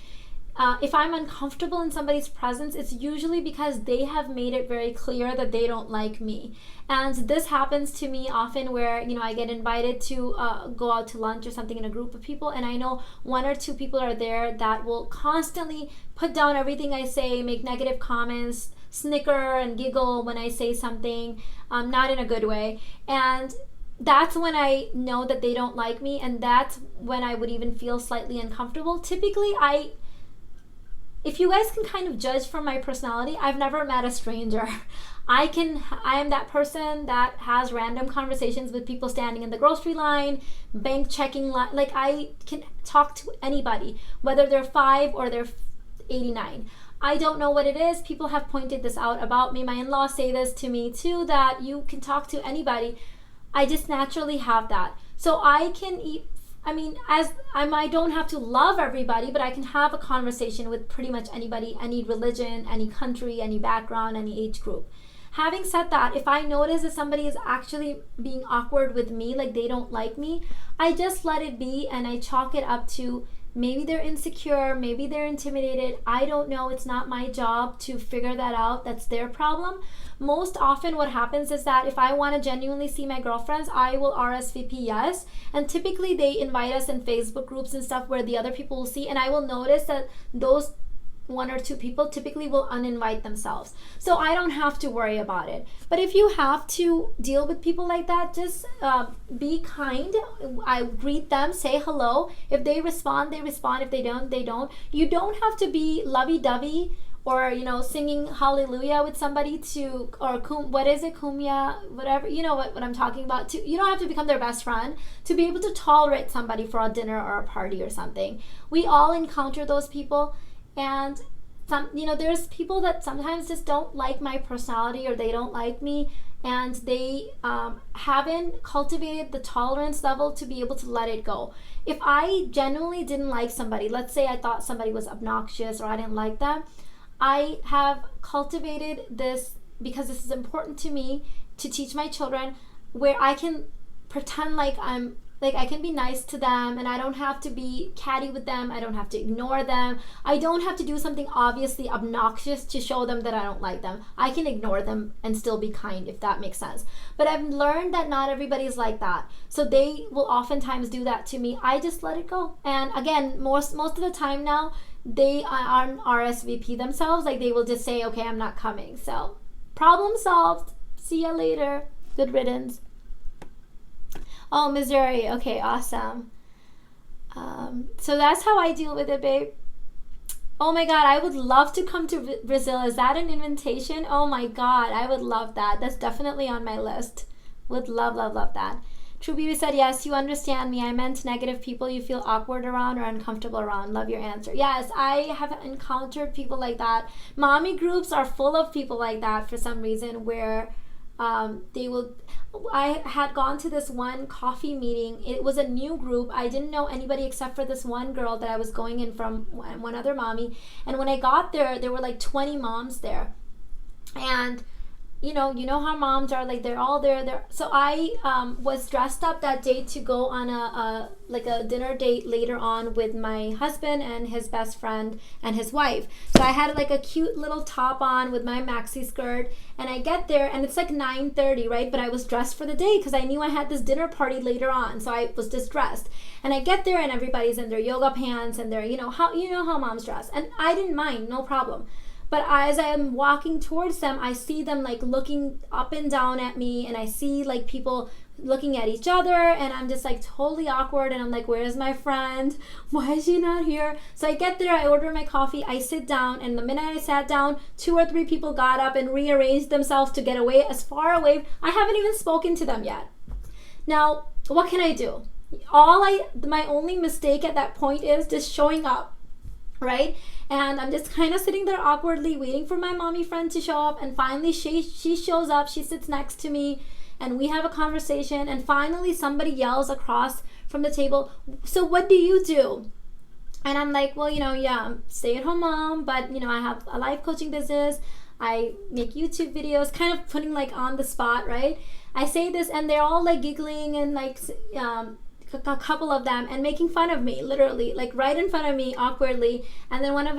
If I'm uncomfortable in somebody's presence, it's usually because they have made it very clear that they don't like me. And this happens to me often where, I get invited to go out to lunch or something in a group of people, and I know one or two people are there that will constantly put down everything I say, make negative comments, snicker and giggle when I say something, not in a good way. And that's when I know that they don't like me, and that's when I would even feel slightly uncomfortable. Typically, if you guys can kind of judge from my personality, I've never met a stranger. I am that person that has random conversations with people standing in the grocery line, bank checking line. Like, I can talk to anybody, whether they're 5 or they're 89. I don't know what it is. People have pointed this out about me. My in-laws say this to me too, that you can talk to anybody. I just naturally have that. So I can I don't have to love everybody, but I can have a conversation with pretty much anybody, any religion, any country, any background, any age group. Having said that, if I notice that somebody is actually being awkward with me, like they don't like me, I just let it be and I chalk it up to maybe they're insecure, maybe they're intimidated. I don't know. It's not my job to figure that out. That's their problem. Most often what happens is that if I want to genuinely see my girlfriends, I will RSVP yes. And typically they invite us in Facebook groups and stuff where the other people will see. And I will notice that those 1 or 2 people typically will uninvite themselves. So I don't have to worry about it. But if you have to deal with people like that, just be kind. I greet them, say hello. If they respond, they respond. If they don't, they don't. You don't have to be lovey-dovey or, singing hallelujah with somebody kumbia, whatever, you know what I'm talking about. You don't have to become their best friend to be able to tolerate somebody for a dinner or a party or something. We all encounter those people. And there's people that sometimes just don't like my personality or they don't like me, and they haven't cultivated the tolerance level to be able to let it go. If I genuinely didn't like somebody, let's say I thought somebody was obnoxious or I didn't like them, I have cultivated this because this is important to me to teach my children, where I can pretend like I'm Like, I can be nice to them, and I don't have to be catty with them. I don't have to ignore them. I don't have to do something obviously obnoxious to show them that I don't like them. I can ignore them and still be kind, if that makes sense. But I've learned that not everybody's like that. So they will oftentimes do that to me. I just let it go. And again, most of the time now, they aren't RSVP themselves. Like, they will just say, okay, I'm not coming. So problem solved. See ya later. Good riddance. Oh, Missouri. Okay, awesome. So that's how I deal with it, babe. Oh my God, I would love to come to Brazil. Is that an invitation? Oh my God, I would love that. That's definitely on my list. Would love, love, love that. True Beauty said, yes, you understand me. I meant negative people you feel awkward around or uncomfortable around. Love your answer. Yes, I have encountered people like that. Mommy groups are full of people like that for some reason, where they will. I had gone to this one coffee meeting. It was a new group. I didn't know anybody except for this one girl that I was going in from, one other mommy. And when I got there were like 20 moms there. And you know how moms are, like, they're all there. So I was dressed up that day to go on a dinner date later on with my husband and his best friend and his wife. So I had like a cute little top on with my maxi skirt, and I get there and it's like 9:30, right? But I was dressed for the day because I knew I had this dinner party later on, so I was just dressed. And I get there and everybody's in their yoga pants and they're, how moms dress, and I didn't mind, no problem. But as I'm walking towards them, I see them like looking up and down at me, and I see like people looking at each other, and I'm just like totally awkward, and I'm like, where's my friend? Why is she not here? So I get there, I order my coffee, I sit down, and the minute I sat down, 2 or 3 people got up and rearranged themselves to get away, as far away. I haven't even spoken to them yet. Now, what can I do? My only mistake at that point is just showing up, right? And I'm just kind of sitting there awkwardly waiting for my mommy friend to show up, and finally she shows up. She sits next to me and we have a conversation, and finally somebody yells across from the table, so what do you do? And I'm like, well, I'm stay-at-home mom, but I have a life coaching business. I make YouTube videos, kind of putting like on the spot, right? I say this and they're all like giggling and like a couple of them and making fun of me, literally, like right in front of me, awkwardly. And then one of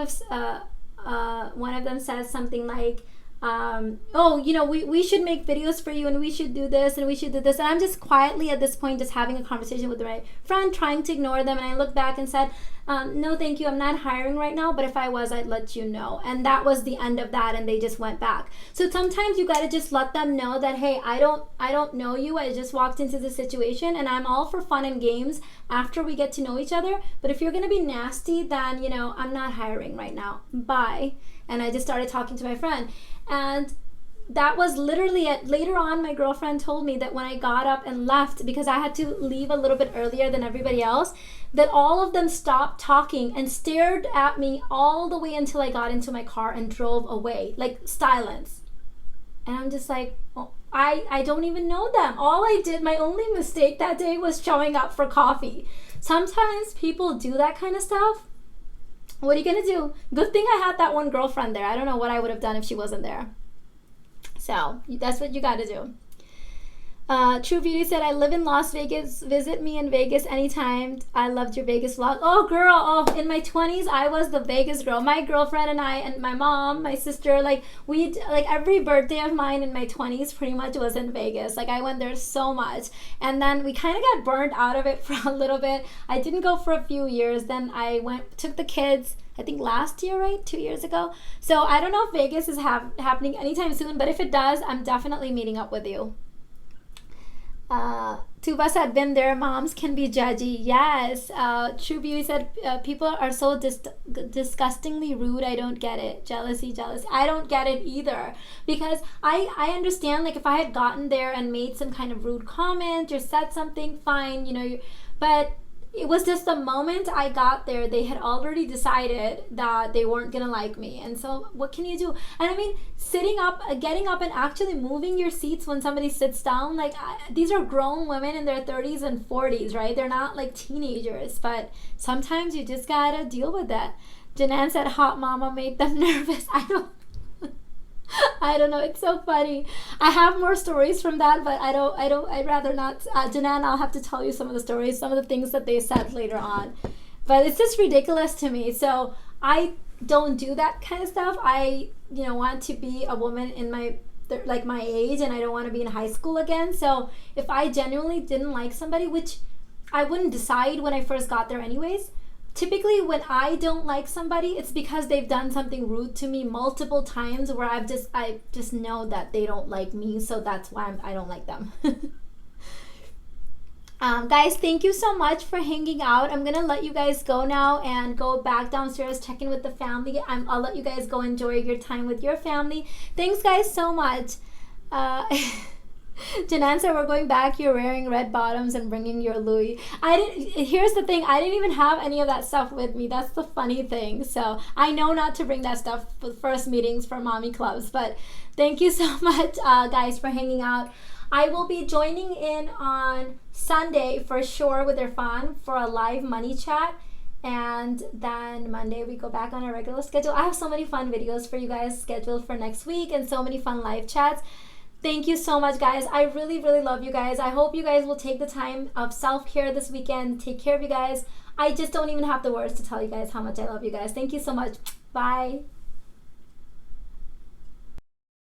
them says something like, we should make videos for you, and we should do this, and we should do this. And I'm just quietly at this point just having a conversation with my friend, trying to ignore them. And I looked back and said, no thank you, I'm not hiring right now, but if I was, I'd let you know. And that was the end of that, and they just went back. So sometimes you got to just let them know that, hey, I don't know you, I just walked into the situation, and I'm all for fun and games after we get to know each other. But if you're going to be nasty, then I'm not hiring right now, bye. And I just started talking to my friend. And that was literally later on, my girlfriend told me that when I got up and left, because I had to leave a little bit earlier than everybody else, that all of them stopped talking and stared at me all the way until I got into my car and drove away, like silence. And I'm just like, well, I don't even know them. All I did, my only mistake that day was showing up for coffee. Sometimes people do that kind of stuff. What are you gonna do? Good thing I had that one girlfriend there. I don't know what I would have done if she wasn't there. So that's what you gotta do. True Beauty said, I live in Las Vegas. Visit me in Vegas anytime. I loved your Vegas vlog. Oh, girl. Oh, in my 20s, I was the Vegas girl. My girlfriend and I, and my mom, my sister, every birthday of mine in my 20s pretty much was in Vegas. Like, I went there so much. And then we kind of got burned out of it for a little bit. I didn't go for a few years. Then I took the kids, I think last year, right? 2 years ago. So I don't know if Vegas is happening anytime soon, but if it does, I'm definitely meeting up with you. Tuba said, been there, moms can be judgy. Yes. True Beauty said, people are so disgustingly rude. I don't get it. Jealousy. I don't get it either, because I understand, like, if I had gotten there and made some kind of rude comment or said something, fine, but it was just the moment I got there, they had already decided that they weren't gonna like me. And so what can you do? And I mean, sitting up, getting up and actually moving your seats when somebody sits down, like, these are grown women in their 30s and 40s, right? They're not like teenagers, but sometimes you just gotta deal with that. Janan said hot mama made them nervous. I don't I don't know. It's so funny. I have more stories from that, but I'd rather not. Janan, I'll have to tell you some of the stories, some of the things that they said later on. But it's just ridiculous to me. So I don't do that kind of stuff. I, want to be a woman in my age, and I don't want to be in high school again. So if I genuinely didn't like somebody, which I wouldn't decide when I first got there anyways, typically when I don't like somebody, it's because they've done something rude to me multiple times where I just know that they don't like me, so that's why I don't like them. Guys, thank you so much for hanging out. I'm gonna let you guys go now and go back downstairs, check in with the family. I'll let you guys go enjoy your time with your family. Thanks guys so much. Janan said, we're going back. You're wearing red bottoms and bringing your Louis. Here's the thing. I didn't even have any of that stuff with me. That's the funny thing. So I know not to bring that stuff for first meetings for mommy clubs. But thank you so much, guys, for hanging out. I will be joining in on Sunday for sure with Irfan for a live money chat. And then Monday we go back on our regular schedule. I have so many fun videos for you guys scheduled for next week and so many fun live chats. Thank you so much, guys. I really, really love you guys. I hope you guys will take the time of self-care this weekend. Take care of you guys. I just don't even have the words to tell you guys how much I love you guys. Thank you so much. Bye.